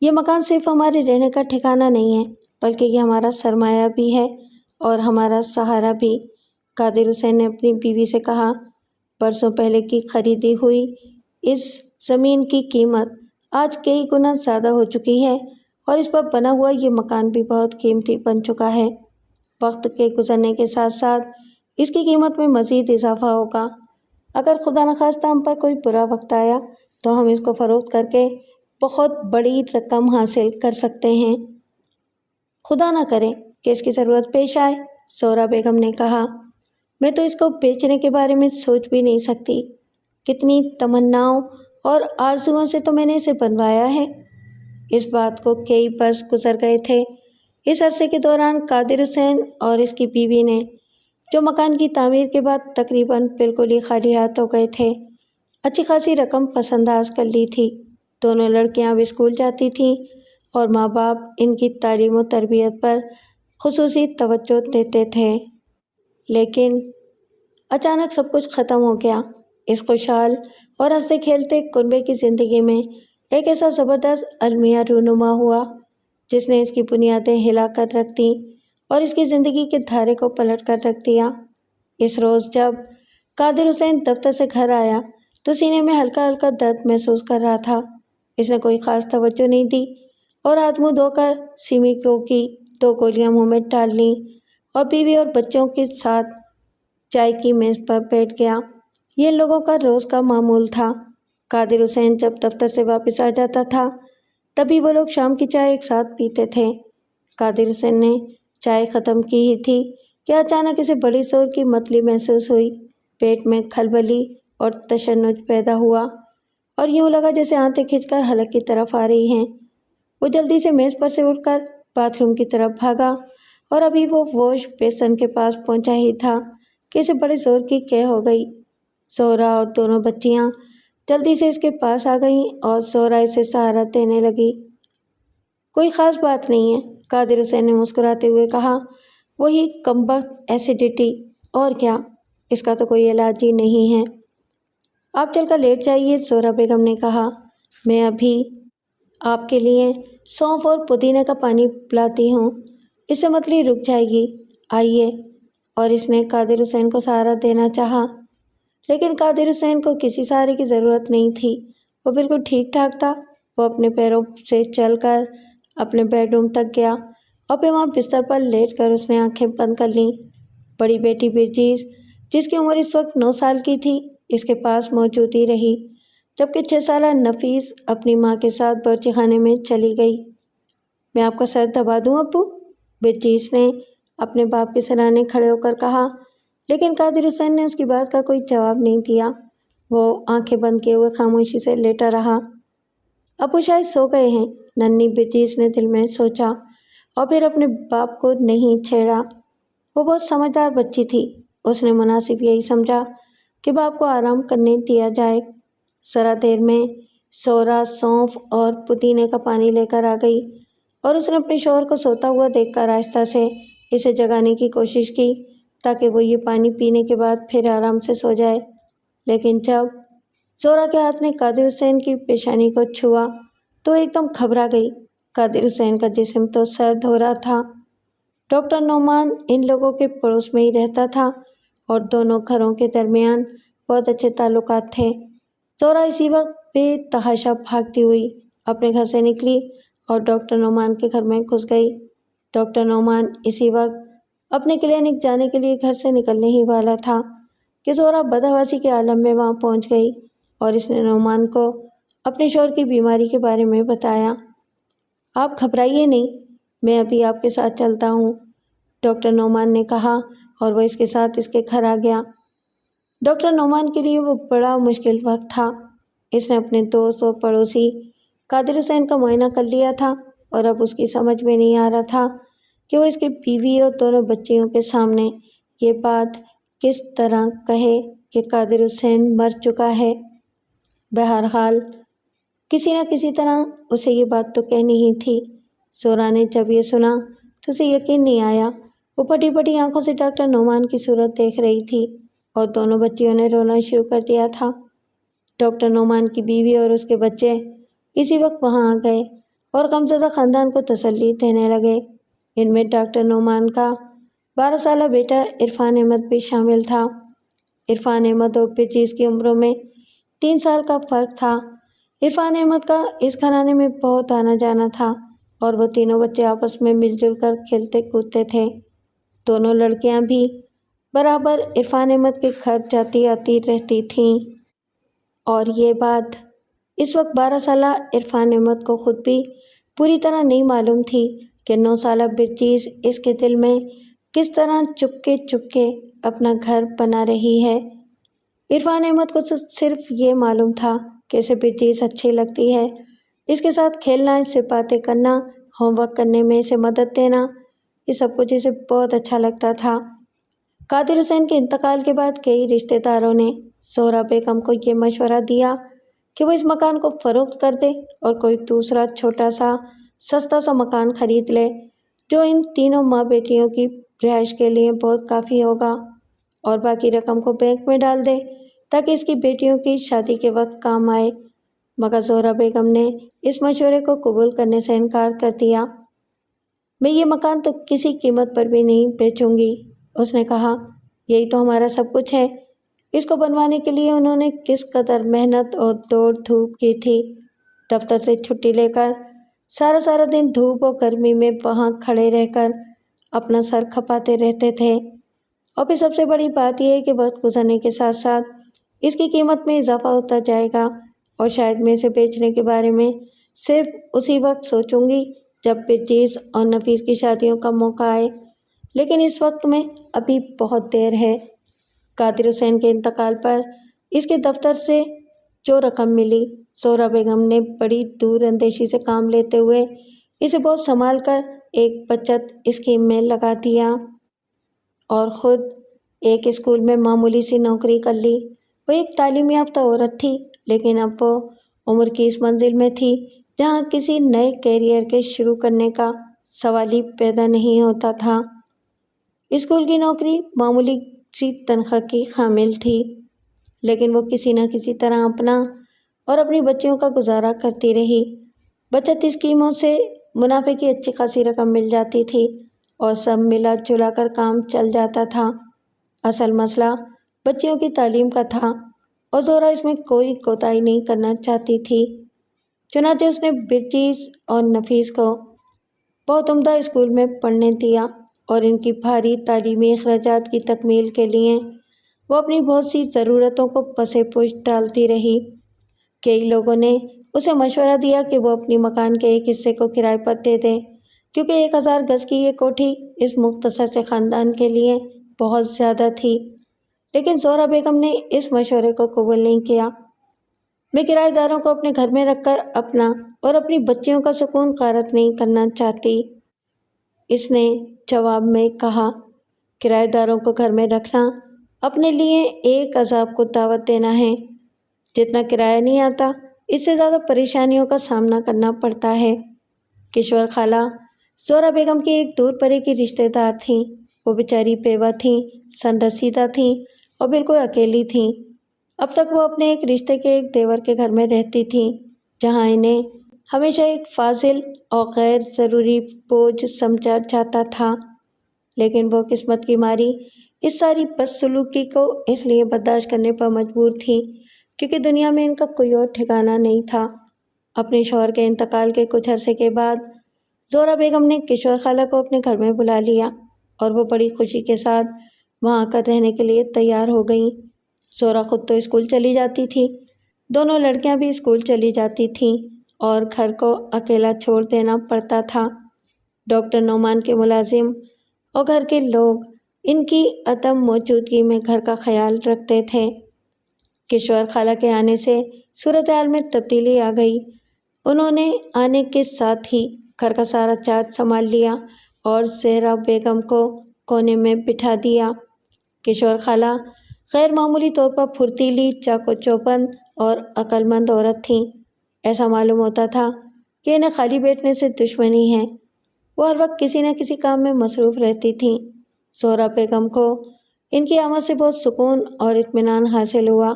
یہ مکان صرف ہمارے رہنے کا ٹھکانہ نہیں ہے بلکہ یہ ہمارا سرمایہ بھی ہے اور ہمارا سہارا بھی، قادر حسین نے اپنی بیوی سے کہا۔ برسوں پہلے کی خریدی ہوئی اس زمین کی قیمت آج کئی گنا زیادہ ہو چکی ہے اور اس پر بنا ہوا یہ مکان بھی بہت قیمتی بن چکا ہے۔ وقت کے گزرنے کے ساتھ ساتھ اس کی قیمت میں مزید اضافہ ہوگا۔ اگر خدا نخواستہ ہم پر کوئی برا وقت آیا تو ہم اس کو فروخت کر کے بہت بڑی رقم حاصل کر سکتے ہیں۔ خدا نہ کرے کہ اس کی ضرورت پیش آئے، زہرا بیگم نے کہا۔ میں تو اس کو بیچنے کے بارے میں سوچ بھی نہیں سکتی۔ کتنی تمناؤں اور آرزوؤں سے تو میں نے اسے بنوایا ہے۔ اس بات کو کئی برس گزر گئے تھے۔ اس عرصے کے دوران قادر حسین اور اس کی بیوی نے جو مکان کی تعمیر کے بعد تقریباً بالکل ہی خالی ہاتھ ہو گئے تھے، اچھی خاصی رقم پس انداز کر لی تھی۔ دونوں لڑکیاں اب اسکول جاتی تھیں اور ماں باپ ان کی تعلیم و تربیت پر خصوصی توجہ دیتے تھے۔ لیکن اچانک سب کچھ ختم ہو گیا۔ اس خوشحال اور ہنستے کھیلتے کنبے کی زندگی میں ایک ایسا زبردست المیہ رونما ہوا جس نے اس کی بنیادیں ہلا کر رکھ دیں اور اس کی زندگی کے دھارے کو پلٹ کر رکھ دیا۔ اس روز جب قادر حسین دفتر سے گھر آیا تو سینے میں ہلکا ہلکا درد محسوس کر رہا تھا۔ اس نے کوئی خاص توجہ نہیں دی اور ہاتھ منہ دھو کر سیمیکو کی 2 گولیاں منہ میں ڈال لیں اور بیوی اور بچوں کے ساتھ چائے کی میز پر بیٹھ گیا۔ یہ لوگوں کا روز کا معمول تھا۔ قادر حسین جب دفتر سے واپس آ جاتا تھا تبھی وہ لوگ شام کی چائے ایک ساتھ پیتے تھے۔ قادر حسین نے چائے ختم کی ہی تھی کہ اچانک اسے بڑی زور کی متلی محسوس ہوئی۔ پیٹ میں کھلبلی اور تشنج پیدا ہوا اور یوں لگا جیسے آنتیں کھنچ کر حلق کی طرف آ رہی ہیں۔ وہ جلدی سے میز پر سے اٹھ کر باتھ روم کی طرف بھاگا اور ابھی وہ واش بیسن کے پاس پہنچا ہی تھا کہ اسے بڑے زور کی قے ہو گئی۔ زہرا اور دونوں بچیاں جلدی سے اس کے پاس آ گئیں اور زہرا اسے سہارا دینے لگی۔ کوئی خاص بات نہیں ہے، قادر حسین نے مسکراتے ہوئے کہا، وہی کمبخت ایسیڈیٹی، اور کیا، اس کا تو کوئی علاج ہی نہیں ہے۔ آپ چل کر لیٹ جائیے، زہرا بیگم نے کہا، میں ابھی آپ کے لیے سونف اور پودینے کا پانی پلاتی ہوں، اس سے متلی رک جائے گی، آئیے۔ اور اس نے قادر حسین کو سہارا دینا چاہا، لیکن قادر حسین کو کسی سہارے کی ضرورت نہیں تھی، وہ بالکل ٹھیک ٹھاک تھا۔ وہ اپنے پیروں سے چل کر اپنے بیڈ روم تک گیا اور پھر وہاں بستر پر لیٹ کر اس نے آنکھیں بند کر لیں۔ بڑی بیٹی برجیس، جس کی عمر اس وقت 9 سال کی تھی، اس کے پاس موجود ہی رہی، جبکہ 6 سالہ نفیس اپنی ماں کے ساتھ باورچی خانے میں چلی گئی۔ میں آپ کا سر دبا دوں ابو؟ برجیس نے اپنے باپ کے سرانے کھڑے ہو کر کہا، لیکن قادر حسین نے اس کی بات کا کوئی جواب نہیں دیا۔ وہ آنکھیں بند کیے ہوئے خاموشی سے لیٹا رہا۔ ابو شاید سو گئے ہیں، ننھی برجیس نے دل میں سوچا اور پھر اپنے باپ کو نہیں چھیڑا۔ وہ بہت سمجھدار بچی تھی، اس نے مناسب یہی سمجھا کہ باپ کو آرام کرنے دیا جائے۔ ذرا دیر میں زہرا سونف اور پودینے کا پانی لے کر آ گئی اور اس نے اپنے شوہر کو سوتا ہوا دیکھ کر آہستہ سے اسے جگانے کی کوشش کی تاکہ وہ یہ پانی پینے کے بعد پھر آرام سے سو جائے، لیکن جب زہرا کے ہاتھ نے قادر حسین کی پیشانی کو چھوا تو ایک دم گھبرا گئی۔ قادر حسین کا جسم تو سرد ہو رہا تھا۔ ڈاکٹر نعمان ان لوگوں کے پڑوس میں ہی رہتا تھا اور دونوں گھروں کے درمیان بہت اچھے تعلقات تھے۔ زہرا اسی وقت بے تحاشا بھاگتی ہوئی اپنے گھر سے نکلی اور ڈاکٹر نعمان کے گھر میں گھس گئی۔ ڈاکٹر نعمان اسی وقت اپنے کلینک جانے کے لیے گھر سے نکلنے ہی والا تھا کہ زہرا بدحواسی کے عالم میں وہاں پہنچ گئی اور اس نے نعمان کو اپنے شوہر کی بیماری کے بارے میں بتایا۔ آپ گھبرائیے نہیں، میں ابھی آپ کے ساتھ چلتا ہوں، ڈاکٹر نعمان نے کہا اور وہ اس کے ساتھ اس کے گھر آ گیا۔ ڈاکٹر نعمان کے لیے وہ بڑا مشکل وقت تھا۔ اس نے اپنے دوست اور پڑوسی قادر حسین کا معائنہ کر لیا تھا اور اب اس کی سمجھ میں نہیں آ رہا تھا کہ وہ اس کی بیوی اور دونوں بچیوں کے سامنے یہ بات کس طرح کہے کہ قادر حسین مر چکا ہے۔ بہرحال کسی نہ کسی طرح اسے یہ بات تو کہنی ہی تھی۔ زہرا نے جب یہ سنا تو اسے یقین نہیں آیا۔ وہ پھٹی پھٹی آنکھوں سے ڈاکٹر نعمان کی صورت دیکھ رہی تھی اور دونوں بچیوں نے رونا شروع کر دیا تھا۔ ڈاکٹر نعمان کی بیوی اور اس کے بچے اسی وقت وہاں آ گئے اور غمزدہ خاندان کو تسلی دینے لگے۔ ان میں ڈاکٹر نعمان کا 12 سالہ بیٹا عرفان احمد بھی شامل تھا۔ عرفان احمد اور برجیس کی عمروں میں 3 سال کا فرق تھا۔ عرفان احمد کا اس گھرانے میں بہت آنا جانا تھا اور وہ تینوں بچے آپس میں مل جل کر کھیلتے کودتے تھے۔ دونوں لڑکیاں بھی برابر عرفان احمد کے گھر جاتی آتی رہتی تھیں اور یہ بات اس وقت 12 سالہ عرفان احمد کو خود بھی پوری طرح نہیں معلوم تھی کہ 9 سالہ برجیس اس کے دل میں کس طرح چپکے اپنا گھر بنا رہی ہے۔ عرفان احمد کو صرف یہ معلوم تھا کہ اسے برجیس اچھی لگتی ہے، اس کے ساتھ کھیلنا، اس سے باتیں کرنا، ہوم ورک کرنے میں اسے مدد دینا، یہ سب کچھ اسے بہت اچھا لگتا تھا۔ قادر حسین کے انتقال کے بعد کئی رشتہ داروں نے زہرا بیگم کو یہ مشورہ دیا کہ وہ اس مکان کو فروخت کر دے اور کوئی دوسرا چھوٹا سا سستا سا مکان خرید لے جو ان تینوں ماں بیٹیوں کی رہائش کے لیے بہت کافی ہوگا، اور باقی رقم کو بینک میں ڈال دے تاکہ اس کی بیٹیوں کی شادی کے وقت کام آئے، مگر زہرا بیگم نے اس مشورے کو قبول کرنے سے انکار کر دیا۔ میں یہ مکان تو کسی قیمت پر بھی نہیں بیچوں گی، اس نے کہا، یہی تو ہمارا سب کچھ ہے۔ اس کو بنوانے کے لیے انہوں نے کس قدر محنت اور دوڑ دھوپ کی تھی۔ دفتر سے چھٹی لے کر سارا دن دھوپ اور گرمی میں وہاں کھڑے رہ کر اپنا سر کھپاتے رہتے تھے اور پھر سب سے بڑی بات یہ ہے کہ وقت گزرنے کے ساتھ ساتھ اس کی قیمت میں اضافہ ہوتا جائے گا، اور شاید میں اسے بیچنے کے بارے میں صرف اسی وقت سوچوں گی جب برجیس اور نفیس کی شادیوں کا موقع آئے، لیکن اس وقت میں ابھی بہت دیر ہے۔ قادر حسین کے انتقال پر اس کے دفتر سے جو رقم ملی، زہرا بیگم نے بڑی دور اندیشی سے کام لیتے ہوئے اسے بہت سنبھال کر ایک بچت اسکیم میں لگا دیا اور خود ایک اسکول میں معمولی سی نوکری کر لی۔ وہ ایک تعلیم یافتہ عورت تھی، لیکن اب وہ عمر کی اس منزل میں تھی جہاں کسی نئے کیریئر کے شروع کرنے کا سوال ہی پیدا نہیں ہوتا تھا۔ اسکول کی نوکری معمولی سی تنخواہ کی حامل تھی، لیکن وہ کسی نہ کسی طرح اپنا اور اپنی بچیوں کا گزارا کرتی رہی۔ بچت اسکیموں سے منافع کی اچھی خاصی رقم مل جاتی تھی اور سب ملا جلا کر کام چل جاتا تھا۔ اصل مسئلہ بچیوں کی تعلیم کا تھا اور زہرا اس میں کوئی کوتاہی نہیں کرنا چاہتی تھی۔ چنانچہ اس نے برجیس اور نفیس کو بہت عمدہ اسکول میں پڑھنے دیا اور ان کی بھاری تعلیمی اخراجات کی تکمیل کے لیے وہ اپنی بہت سی ضرورتوں کو پس پش ڈالتی رہی۔ کئی لوگوں نے اسے مشورہ دیا کہ وہ اپنی مکان کے ایک حصے کو کرائے پر دے دے، کیونکہ 1000 گز کی یہ کوٹھی اس مختصر سے خاندان کے لیے بہت زیادہ تھی، لیکن زہرا بیگم نے اس مشورے کو قبول نہیں کیا۔ میں کرایہ داروں کو اپنے گھر میں رکھ کر اپنا اور اپنی بچیوں کا سکون غارت نہیں کرنا چاہتی، اس نے جواب میں کہا۔ کرایہ داروں کو گھر میں رکھنا اپنے لیے ایک عذاب کو دعوت دینا ہے۔ جتنا کرایہ نہیں آتا، اس سے زیادہ پریشانیوں کا سامنا کرنا پڑتا ہے۔ کشور خالہ زہرا بیگم کی ایک دور پرے کی رشتہ دار تھیں۔ وہ بیچاری بیوہ تھیں، سن رسیدہ تھیں اور بالکل اکیلی تھیں۔ اب تک وہ اپنے ایک رشتے کے ایک دیور کے گھر میں رہتی تھیں، جہاں انہیں ہمیشہ ایک فاضل اور غیر ضروری بوجھ سمجھا جاتا تھا، لیکن وہ قسمت کی ماری اس ساری بدسلوکی کو اس لیے برداشت کرنے پر مجبور تھیں کیونکہ دنیا میں ان کا کوئی اور ٹھکانہ نہیں تھا۔ اپنے شوہر کے انتقال کے کچھ عرصے کے بعد زہرا بیگم نے کشور خالہ کو اپنے گھر میں بلا لیا اور وہ بڑی خوشی کے ساتھ وہاں آ کر رہنے کے لیے تیار ہو گئیں۔ زہرا خود تو اسکول چلی جاتی تھی، دونوں لڑکیاں بھی اسکول چلی جاتی تھیں اور گھر کو اکیلا چھوڑ دینا پڑتا تھا۔ ڈاکٹر نعمان کے ملازم اور گھر کے لوگ ان کی عدم موجودگی میں گھر کا خیال رکھتے تھے۔ کشور خالہ کے آنے سے صورتحال میں تبدیلی آ گئی۔ انہوں نے آنے کے ساتھ ہی گھر کا سارا چارج سنبھال لیا اور زہرا بیگم کو کونے میں بٹھا دیا۔ کشور خالہ غیر معمولی طور پر پھرتیلی، چاق و چوبند اور عقل مند عورت تھیں۔ ایسا معلوم ہوتا تھا کہ انہیں خالی بیٹھنے سے دشمنی ہے۔ وہ ہر وقت کسی نہ کسی کام میں مصروف رہتی تھیں۔ زہرا بیگم کو ان کی آمد سے بہت سکون اور اطمینان حاصل ہوا۔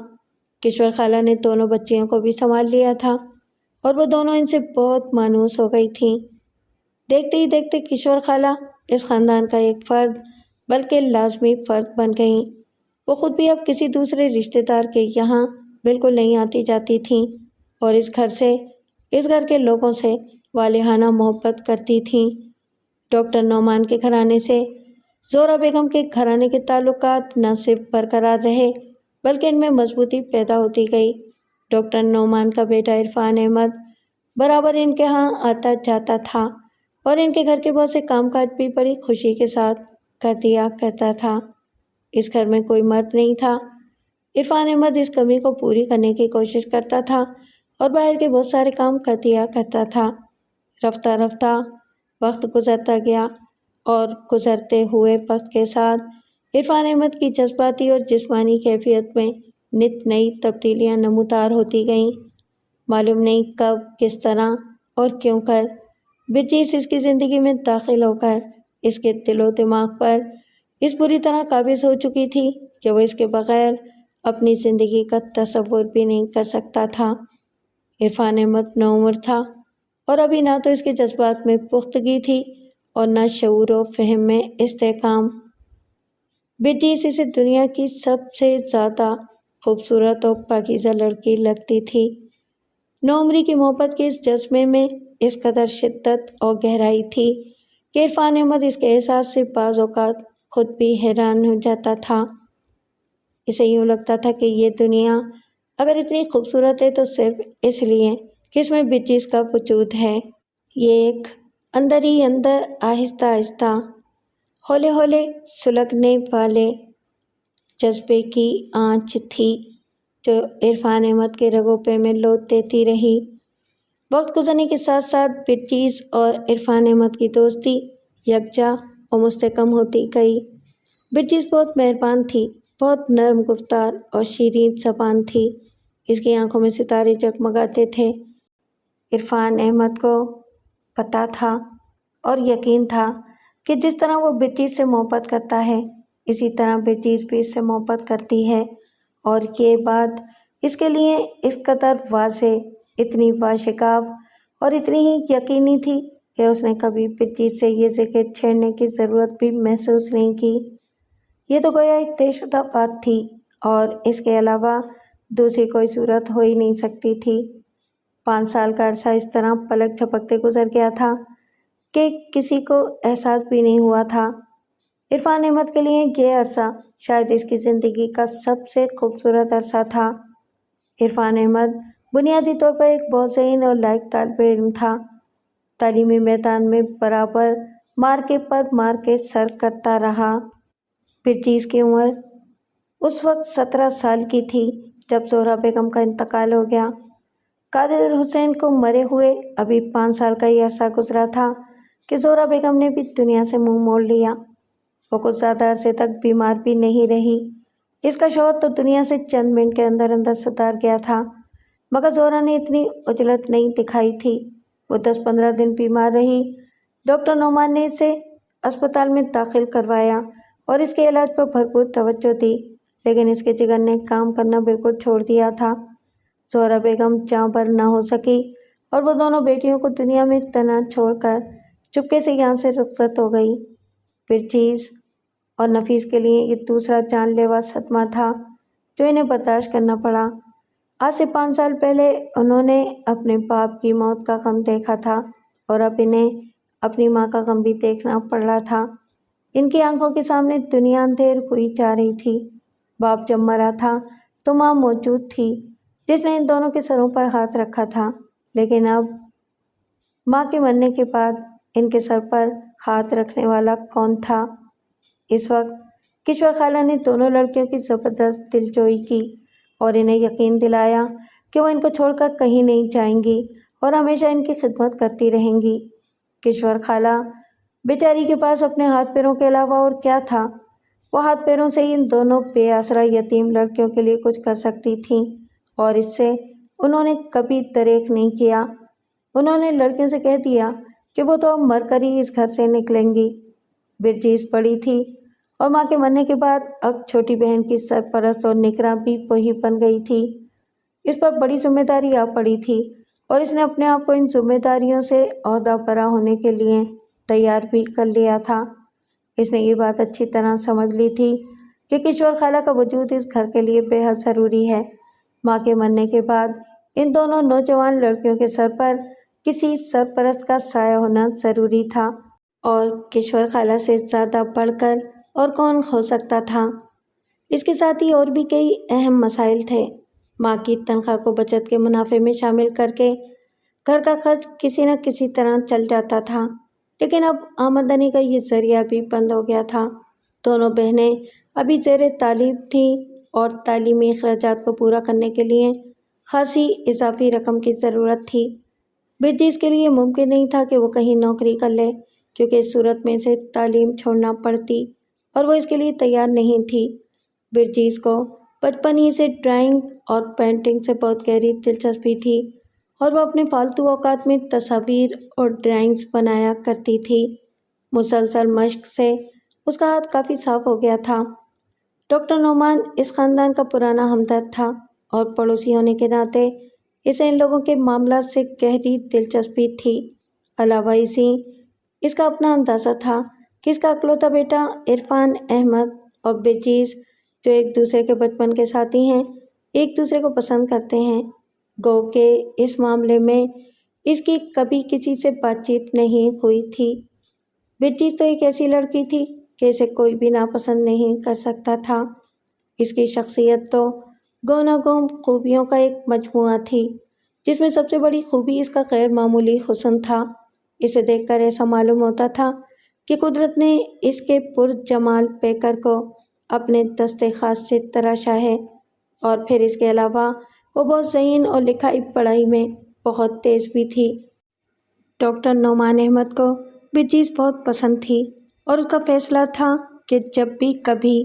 کشور خالہ نے دونوں بچیوں کو بھی سنبھال لیا تھا اور وہ دونوں ان سے بہت مانوس ہو گئی تھیں۔ دیکھتے ہی دیکھتے کشور خالہ اس خاندان کا ایک فرد بلکہ لازمی فرد بن گئیں۔ وہ خود بھی اب کسی دوسرے رشتہ دار کے یہاں بالکل نہیں آتی جاتی تھیں اور اس گھر کے لوگوں سے والہانہ محبت کرتی تھیں۔ ڈاکٹر نعمان کے گھرانے سے زہرا بیگم کے گھرانے کے تعلقات نہ صرف برقرار رہے بلکہ ان میں مضبوطی پیدا ہوتی گئی۔ ڈاکٹر نعمان کا بیٹا عرفان احمد برابر ان کے ہاں آتا جاتا تھا اور ان کے گھر کے بہت سے کام کاج بھی بڑی خوشی کے ساتھ کر دیا کرتا تھا۔ اس گھر میں کوئی مرد نہیں تھا۔ عرفان احمد اس کمی کو پوری کرنے کی کوشش کرتا تھا اور باہر کے بہت سارے کام کر دیا کرتا تھا۔ رفتہ رفتہ وقت گزرتا گیا اور گزرتے ہوئے وقت کے ساتھ عرفان احمد کی جذباتی اور جسمانی کیفیت میں نت نئی تبدیلیاں نمودار ہوتی گئیں۔ معلوم نہیں کب، کس طرح اور کیوں کر برجیس اس کی زندگی میں داخل ہو کر اس کے دل و دماغ پر اس بری طرح قابض ہو چکی تھی کہ وہ اس کے بغیر اپنی زندگی کا تصور بھی نہیں کر سکتا تھا۔ عرفان احمد نوعمر تھا اور ابھی نہ تو اس کے جذبات میں پختگی تھی اور نہ شعور و فہم میں استحکام۔ برجیس اسے دنیا کی سب سے زیادہ خوبصورت اور پاکیزہ لڑکی لگتی تھی۔ نوعمری کی محبت کے اس جذبے میں اس قدر شدت اور گہرائی تھی کہ عرفان احمد اس کے احساس سے بعض اوقات خود بھی حیران ہو جاتا تھا۔ اسے یوں لگتا تھا کہ یہ دنیا اگر اتنی خوبصورت ہے تو صرف اس لیے کہ اس میں بچیز کا وجود ہے۔ یہ ایک اندر ہی اندر آہستہ آہستہ ہولے ہولے سلگنے والے جذبے کی آنچ تھی جو عرفان احمد کے رگوں پہ میں لوٹ دیتی رہی۔ وقت گزرنے کے ساتھ ساتھ بچیز اور عرفان احمد کی دوستی یکجا اور مستحکم ہوتی گئی۔ بچیز بہت مہربان تھی، بہت نرم گفتار اور شیریں زبان تھی۔ اس کی آنکھوں میں ستارے جگمگاتے تھے۔ عرفان احمد کو پتہ تھا اور یقین تھا کہ جس طرح وہ بچیز سے محبت کرتا ہے اسی طرح بچیز بھی اس سے محبت کرتی ہے، اور یہ بات اس کے لیے اس قدر واضح، اتنی باشکاف اور اتنی ہی یقینی تھی کہ اس نے کبھی بچیز سے یہ ذکر چھیڑنے کی ضرورت بھی محسوس نہیں کی۔ یہ تو گویا ایک طے شدہ بات تھی اور اس کے علاوہ دوسری کوئی صورت ہو ہی نہیں سکتی تھی۔ 5 سال کا عرصہ اس طرح پلک جھپکتے گزر گیا تھا کہ کسی کو احساس بھی نہیں ہوا تھا۔ عرفان احمد کے لیے یہ عرصہ شاید اس کی زندگی کا سب سے خوبصورت عرصہ تھا۔ عرفان احمد بنیادی طور پر ایک بہت ذہین اور لائق طالب علم تھا۔ تعلیمی میدان میں برابر مارکے پر مارکے سر کرتا رہا۔ بچیز کی عمر اس وقت 17 سال کی تھی جب زہرا بیگم کا انتقال ہو گیا۔ قادر حسین کو مرے ہوئے ابھی 5 سال کا ہی عرصہ گزرا تھا کہ زہرا بیگم نے بھی دنیا سے منہ موڑ لیا۔ وہ کچھ زیادہ عرصے تک بیمار بھی نہیں رہی۔ اس کا شوہر تو دنیا سے چند منٹ کے اندر اندر سدھار گیا تھا، مگر زہرا نے اتنی عجلت نہیں دکھائی تھی۔ وہ 10-15 دن بیمار رہی۔ ڈاکٹر نعمان نے اسے اسپتال میں داخل کروایا اور اس کے علاج پر بھرپور توجہ دی، لیکن اس کے جگر نے کام کرنا بالکل چھوڑ دیا تھا۔ زہرا بیگم جاں بر نہ ہو سکی اور وہ دونوں بیٹیوں کو دنیا میں تنہا چھوڑ کر چپکے سے یہاں سے رخصت ہو گئی۔ بچیز اور نفیس کے لیے یہ دوسرا جان لیوا صدمہ تھا جو انہیں برداشت کرنا پڑا۔ آج سے 5 سال پہلے انہوں نے اپنے باپ کی موت کا غم دیکھا تھا اور اب انہیں اپنی ماں کا غم بھی دیکھنا پڑ رہا تھا۔ ان کی آنکھوں کے سامنے دنیا اندھیر ہوئی جا رہی تھی۔ باپ جب مرا تھا تو ماں موجود تھی جس نے ان دونوں کے سروں پر ہاتھ رکھا تھا، لیکن اب ماں کے مرنے کے بعد ان کے سر پر ہاتھ رکھنے والا کون تھا؟ اس وقت کشور خالہ نے دونوں لڑکیوں کی زبردست دلجوئی کی اور انہیں یقین دلایا کہ وہ ان کو چھوڑ کر کہیں نہیں جائیں گی اور ہمیشہ ان کی خدمت کرتی رہیں گی۔ کشور خالہ بیچاری کے پاس اپنے ہاتھ پیروں کے علاوہ اور کیا تھا؟ وہ ہاتھ پیروں سے ہی ان دونوں بے آسرا یتیم لڑکیوں کے لیے کچھ کر سکتی تھیں، اور اس سے انہوں نے کبھی دریغ نہیں کیا۔ انہوں نے لڑکیوں سے کہہ دیا کہ وہ تو اب مر کر ہی اس گھر سے نکلیں گی۔ برجیز بڑی تھی اور ماں کے مرنے کے بعد اب چھوٹی بہن کی سرپرست اور نگراں بھی وہی بن گئی تھی۔ اس پر بڑی ذمہ داری آ پڑی تھی اور اس نے اپنے آپ کو ان ذمہ داریوں سے عہدہ برا ہونے کے لیے تیار بھی کر لیا تھا۔ اس نے یہ بات اچھی طرح سمجھ لی تھی کہ کشور خالہ کا وجود اس گھر کے لیے بے حد ضروری ہے۔ ماں کے مرنے کے بعد ان دونوں نوجوان لڑکیوں کے سر پر کسی سرپرست کا سایہ ہونا ضروری تھا، اور کشور خالہ سے زیادہ بڑھ کر اور کون ہو سکتا تھا؟ اس کے ساتھ ہی اور بھی کئی اہم مسائل تھے۔ ماں کی تنخواہ کو بچت کے منافع میں شامل کر کے گھر کا خرچ کسی نہ کسی طرح چل جاتا تھا، لیکن اب آمدنی کا یہ ذریعہ بھی بند ہو گیا تھا۔ دونوں بہنیں ابھی زیر تعلیم تھیں اور تعلیمی اخراجات کو پورا کرنے کے لیے خاصی اضافی رقم کی ضرورت تھی۔ برجیز کے لیے ممکن نہیں تھا کہ وہ کہیں نوکری کر لے، کیونکہ اس صورت میں اسے تعلیم چھوڑنا پڑتی اور وہ اس کے لیے تیار نہیں تھی۔ برجیز کو بچپن ہی سے ڈرائنگ اور پینٹنگ سے بہت گہری دلچسپی تھی اور وہ اپنے فالتو اوقات میں تصاویر اور ڈرائنگز بنایا کرتی تھی۔ مسلسل مشق سے اس کا ہاتھ کافی صاف ہو گیا تھا۔ ڈاکٹر نعمان اس خاندان کا پرانا ہمدرد تھا اور پڑوسی ہونے کے ناطے اسے ان لوگوں کے معاملات سے گہری دلچسپی تھی۔ علاوہ ازیں اس کا اپنا اندازہ تھا کہ اس کا اکلوتا بیٹا عرفان احمد اور برجیز، جو ایک دوسرے کے بچپن کے ساتھی ہیں، ایک دوسرے کو پسند کرتے ہیں۔ گو کہ اس معاملے میں اس کی کبھی کسی سے بات چیت نہیں ہوئی تھی۔ برجیز تو ایک ایسی لڑکی تھی کہ اسے کوئی بھی ناپسند نہیں کر سکتا تھا۔ اس کی شخصیت تو گوناگون خوبیوں کا ایک مجموعہ تھی، جس میں سب سے بڑی خوبی اس کا غیر معمولی حسن تھا۔ اسے دیکھ کر ایسا معلوم ہوتا تھا کہ قدرت نے اس کے پرجمال پیکر کو اپنے دست خاص سے تراشا ہے، اور پھر اس کے علاوہ وہ بہت ذہین اور لکھائی پڑھائی میں بہت تیز بھی تھی۔ ڈاکٹر نعمان احمد کو برجیس بہت پسند تھی، اور اس کا فیصلہ تھا کہ جب بھی کبھی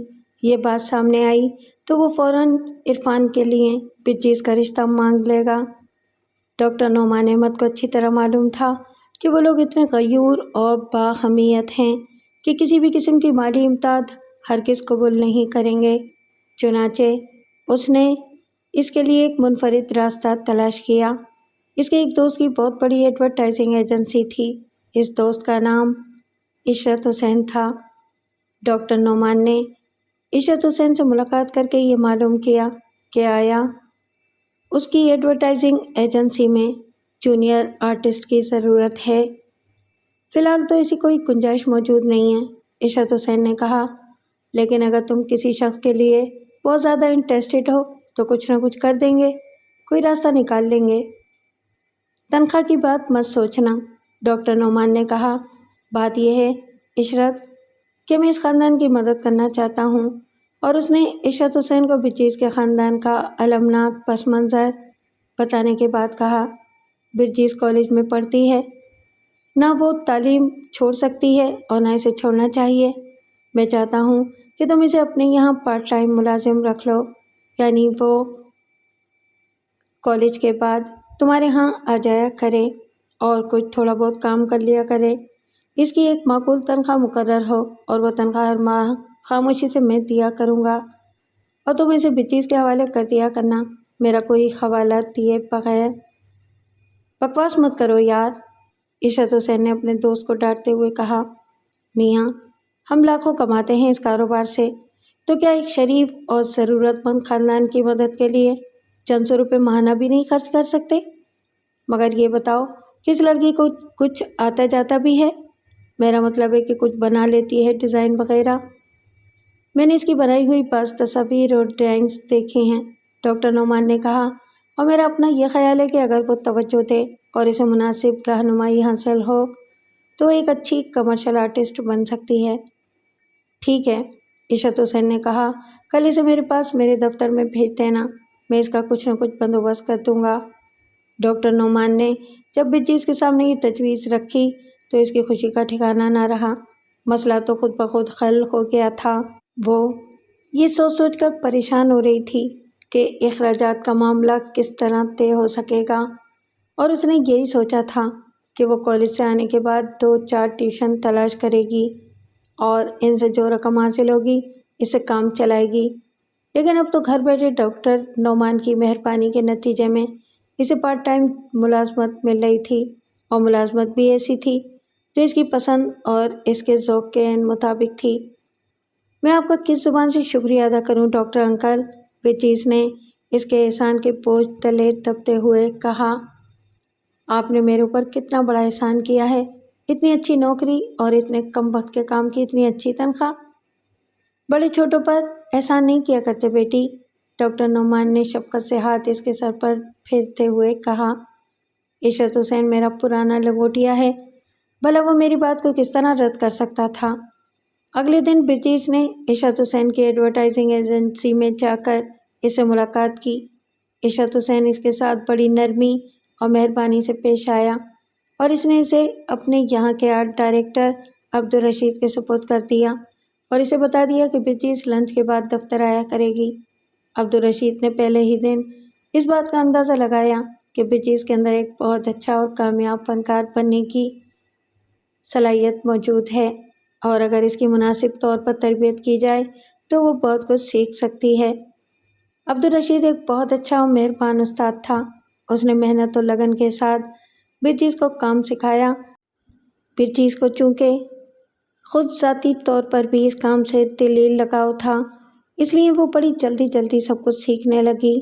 یہ بات سامنے آئی تو وہ فوراً عرفان کے لیے برجیس کا رشتہ مانگ لے گا۔ ڈاکٹر نعمان احمد کو اچھی طرح معلوم تھا کہ وہ لوگ اتنے غیور اور بااہمیت ہیں کہ کسی بھی قسم کی مالی امداد ہرگز قبول نہیں کریں گے۔ چنانچہ اس نے اس کے لیے ایک منفرد راستہ تلاش کیا۔ اس کے ایک دوست کی بہت بڑی ایڈورٹائزنگ ایجنسی تھی۔ اس دوست کا نام عشرت حسین تھا۔ ڈاکٹر نعمان نے عشرت حسین سے ملاقات کر کے یہ معلوم کیا کہ آیا اس کی ایڈورٹائزنگ ایجنسی میں جونیئر آرٹسٹ کی ضرورت ہے۔ فی الحال تو ایسی کوئی گنجائش موجود نہیں ہے، عشرت حسین نے کہا، لیکن اگر تم کسی شخص کے لیے بہت زیادہ انٹرسٹڈ ہو تو کچھ نہ کچھ کر دیں گے، کوئی راستہ نکال لیں گے۔ تنخواہ کی بات مت سوچنا، ڈاکٹر نعمان نے کہا۔ بات یہ ہے عشرت کہ میں اس خاندان کی مدد کرنا چاہتا ہوں، اور اس نے عشرت حسین کو برجیس کے خاندان کا المناک پس منظر بتانے کے بعد کہا، برجیس کالج میں پڑھتی ہے، نہ وہ تعلیم چھوڑ سکتی ہے اور نہ اسے چھوڑنا چاہیے۔ میں چاہتا ہوں کہ تم اسے اپنے یہاں پارٹ ٹائم ملازم رکھ لو، یعنی وہ کالج کے بعد تمہارے ہاں آ جایا کرے اور کچھ تھوڑا بہت کام کر لیا کرے۔ اس کی ایک معقول تنخواہ مقرر ہو، اور وہ تنخواہ ہر ماہ خاموشی سے میں دیا کروں گا، اور تم اسے برجیس کے حوالے کر دیا کرنا، میرا کوئی حوالہ دیے بغیر۔ بکواس مت کرو یار، عشرت حسین نے اپنے دوست کو ڈانٹتے ہوئے کہا۔ میاں، ہم لاکھوں کماتے ہیں اس کاروبار سے، تو کیا ایک شریف اور ضرورت مند خاندان کی مدد کے لیے چند سو روپے ماہانہ بھی نہیں خرچ کر سکتے؟ مگر یہ بتاؤ کہ اس لڑکی کو کچھ آتا جاتا بھی ہے؟ میرا مطلب ہے کہ کچھ بنا لیتی ہے، ڈیزائن وغیرہ۔ میں نے اس کی بنائی ہوئی بعض تصاویر اور ڈرائنگز دیکھی ہیں، ڈاکٹر نعمان نے کہا، اور میرا اپنا یہ خیال ہے کہ اگر وہ توجہ دے اور اسے مناسب رہنمائی حاصل ہو تو ایک اچھی کمرشل آرٹسٹ بن سکتی ہے۔ ٹھیک ہے، عشرت حسین نے کہا، کل اسے میرے پاس میرے دفتر میں بھیج دینا، میں اس کا کچھ نہ کچھ بندوبست کر دوں گا۔ ڈاکٹر نعمان نے جب برجیس کے سامنے یہ تجویز رکھی تو اس کی خوشی کا ٹھکانہ نہ رہا۔ مسئلہ تو خود بخود حل ہو گیا تھا۔ وہ یہ سوچ سوچ کر پریشان ہو رہی تھی کہ اخراجات کا معاملہ کس طرح طے ہو سکے گا، اور اس نے یہی سوچا تھا کہ وہ کالج سے آنے کے بعد 2-4 ٹیوشن تلاش کرے گی اور ان سے جو رقم حاصل ہوگی اس سے کام چلائے گی۔ لیکن اب تو گھر بیٹھے ڈاکٹر نعمان کی مہربانی کے نتیجے میں اسے پارٹ ٹائم ملازمت مل رہی تھی، اور ملازمت بھی ایسی تھی جو اس کی پسند اور اس کے ذوق کے عین مطابق تھی۔ میں آپ کا کس زبان سے شکریہ ادا کروں ڈاکٹر انکل، برجیس نے اس کے احسان کے بوجھ تلے دبتے ہوئے کہا۔ آپ نے میرے اوپر کتنا بڑا احسان کیا ہے، اتنی اچھی نوکری اور اتنے کم وقت کے کام کی اتنی اچھی تنخواہ۔ بڑے چھوٹوں پر احسان نہیں کیا کرتے بیٹی، ڈاکٹر نعمان نے شفقت سے ہاتھ اس کے سر پر پھیرتے ہوئے کہا۔ عشرت حسین میرا پرانا لنگوٹیا ہے، بھلا وہ میری بات کو کس طرح رد کر سکتا تھا؟ اگلے دن برجیس نے عشرت حسین کی ایڈورٹائزنگ ایجنسی میں جا کر اس سے ملاقات کی۔ عشرت حسین اس کے ساتھ بڑی نرمی اور مہربانی سے پیش آیا، اور اس نے اسے اپنے یہاں کے آرٹ ڈائریکٹر عبدالرشید کے سپرد کر دیا، اور اسے بتا دیا کہ برجیس لنچ کے بعد دفتر آیا کرے گی۔ عبدالرشید نے پہلے ہی دن اس بات کا اندازہ لگایا کہ برجیس کے اندر ایک بہت اچھا اور کامیاب فنکار بننے کی صلاحیت موجود ہے، اور اگر اس کی مناسب طور پر تربیت کی جائے تو وہ بہت کچھ سیکھ سکتی ہے۔ عبدالرشید ایک بہت اچھا اور مہربان استاد تھا۔ اس نے محنت اور لگن کے ساتھ برجیس کو کام سکھایا۔ برجیس کو چونکہ خود ذاتی طور پر بھی اس کام سے دلی لگاؤ تھا، اس لیے وہ بڑی جلدی سب کچھ سیکھنے لگی،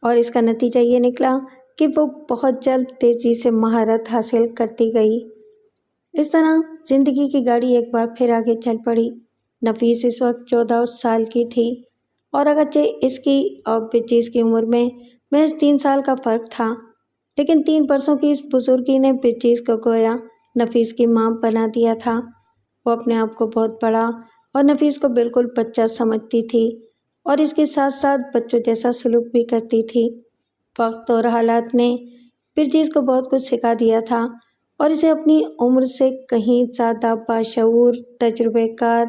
اور اس کا نتیجہ یہ نکلا کہ وہ بہت جلد تیزی سے مہارت حاصل کرتی گئی۔ اس طرح زندگی کی گاڑی ایک بار پھر آگے چل پڑی۔ نفیس اس وقت 14 سال کی تھی اور اگرچہ اس کی اور بچیس کی عمر میں محض 3 سال کا فرق تھا، لیکن 3 برسوں کی اس بزرگی نے بچیس کو گویا نفیس کی ماں بنا دیا تھا۔ وہ اپنے آپ کو بہت بڑا اور نفیس کو بالکل بچہ سمجھتی تھی اور اس کے ساتھ ساتھ بچوں جیسا سلوک بھی کرتی تھی۔ وقت اور حالات نے بچیس کو بہت کچھ سکھا دیا تھا اور اسے اپنی عمر سے کہیں زیادہ باشعور، تجربے کار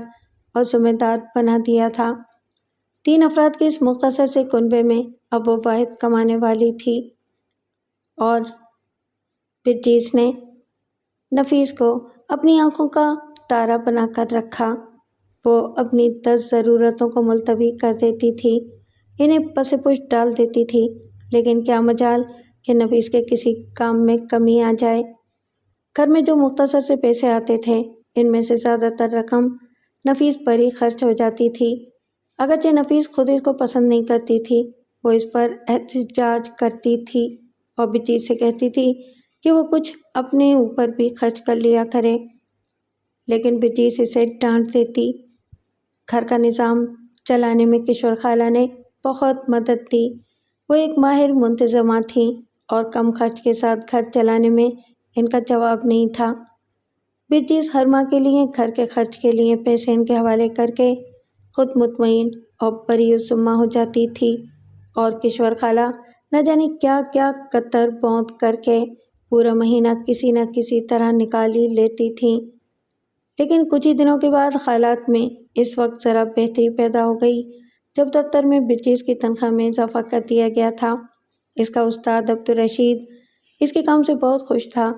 اور ذمہ دار بنا دیا تھا۔ 3 افراد کے اس مختصر سے کنبے میں اب وہ واحد کمانے والی تھی اور بچیس نے نفیس کو اپنی آنکھوں کا تارا بنا کر رکھا۔ وہ اپنی 10 ضرورتوں کو ملتوی کر دیتی تھی، انہیں پس پش ڈال دیتی تھی، لیکن کیا مجال کہ نفیس کے کسی کام میں کمی آ جائے۔ گھر میں جو مختصر سے پیسے آتے تھے، ان میں سے زیادہ تر رقم نفیس پر ہی خرچ ہو جاتی تھی۔ اگرچہ نفیس خود اس کو پسند نہیں کرتی تھی، وہ اس پر احتجاج کرتی تھی اور بچیس سے کہتی تھی کہ وہ کچھ اپنے اوپر بھی خرچ کر لیا کرے، لیکن بچیس اسے ڈانٹ دیتی۔ گھر کا نظام چلانے میں کشور خالہ نے بہت مدد دی۔ وہ ایک ماہر منتظمہ تھیں اور کم خرچ کے ساتھ گھر چلانے میں ان کا جواب نہیں تھا۔ بچیس ہر ماہ کے لیے گھر کے خرچ کے لیے پیسے ان کے حوالے کر کے خود مطمئن اور بری الذمہ ہو جاتی تھی اور کشور خالہ نہ جانے کیا کیا قطر بوند کر کے پورا مہینہ کسی نہ کسی طرح نکال ہی لیتی تھیں۔ لیکن کچھ ہی دنوں کے بعد حالات میں اس وقت ذرا بہتری پیدا ہو گئی جب دفتر میں بچیس کی تنخواہ میں اضافہ کر دیا گیا تھا۔ اس کا استاد عبدالرشید اس کے کام سے بہت خوش تھا۔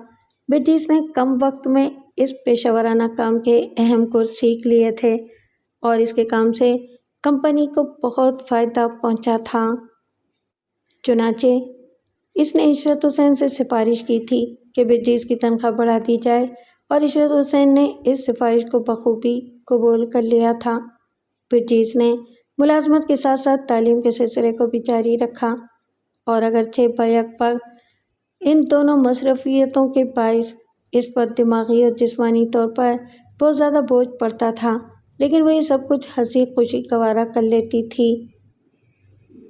بچیس نے کم وقت میں اس پیشہ ورانہ کام کے اہم گر سیکھ لیے تھے اور اس کے کام سے کمپنی کو بہت فائدہ پہنچا تھا۔ چنانچہ اس نے عشرت حسین سے سفارش کی تھی کہ بچیس کی تنخواہ بڑھا دی جائے اور عشرت حسین نے اس سفارش کو بخوبی قبول کر لیا تھا۔ بچیس نے ملازمت کے ساتھ ساتھ تعلیم کے سلسلے کو بھی جاری رکھا اور اگرچہ بیک وقت ان دونوں مصروفیتوں کے باعث اس پر دماغی اور جسمانی طور پر بہت زیادہ بوجھ پڑتا تھا، لیکن وہ یہ سب کچھ ہنسی خوشی گوارا کر لیتی تھی۔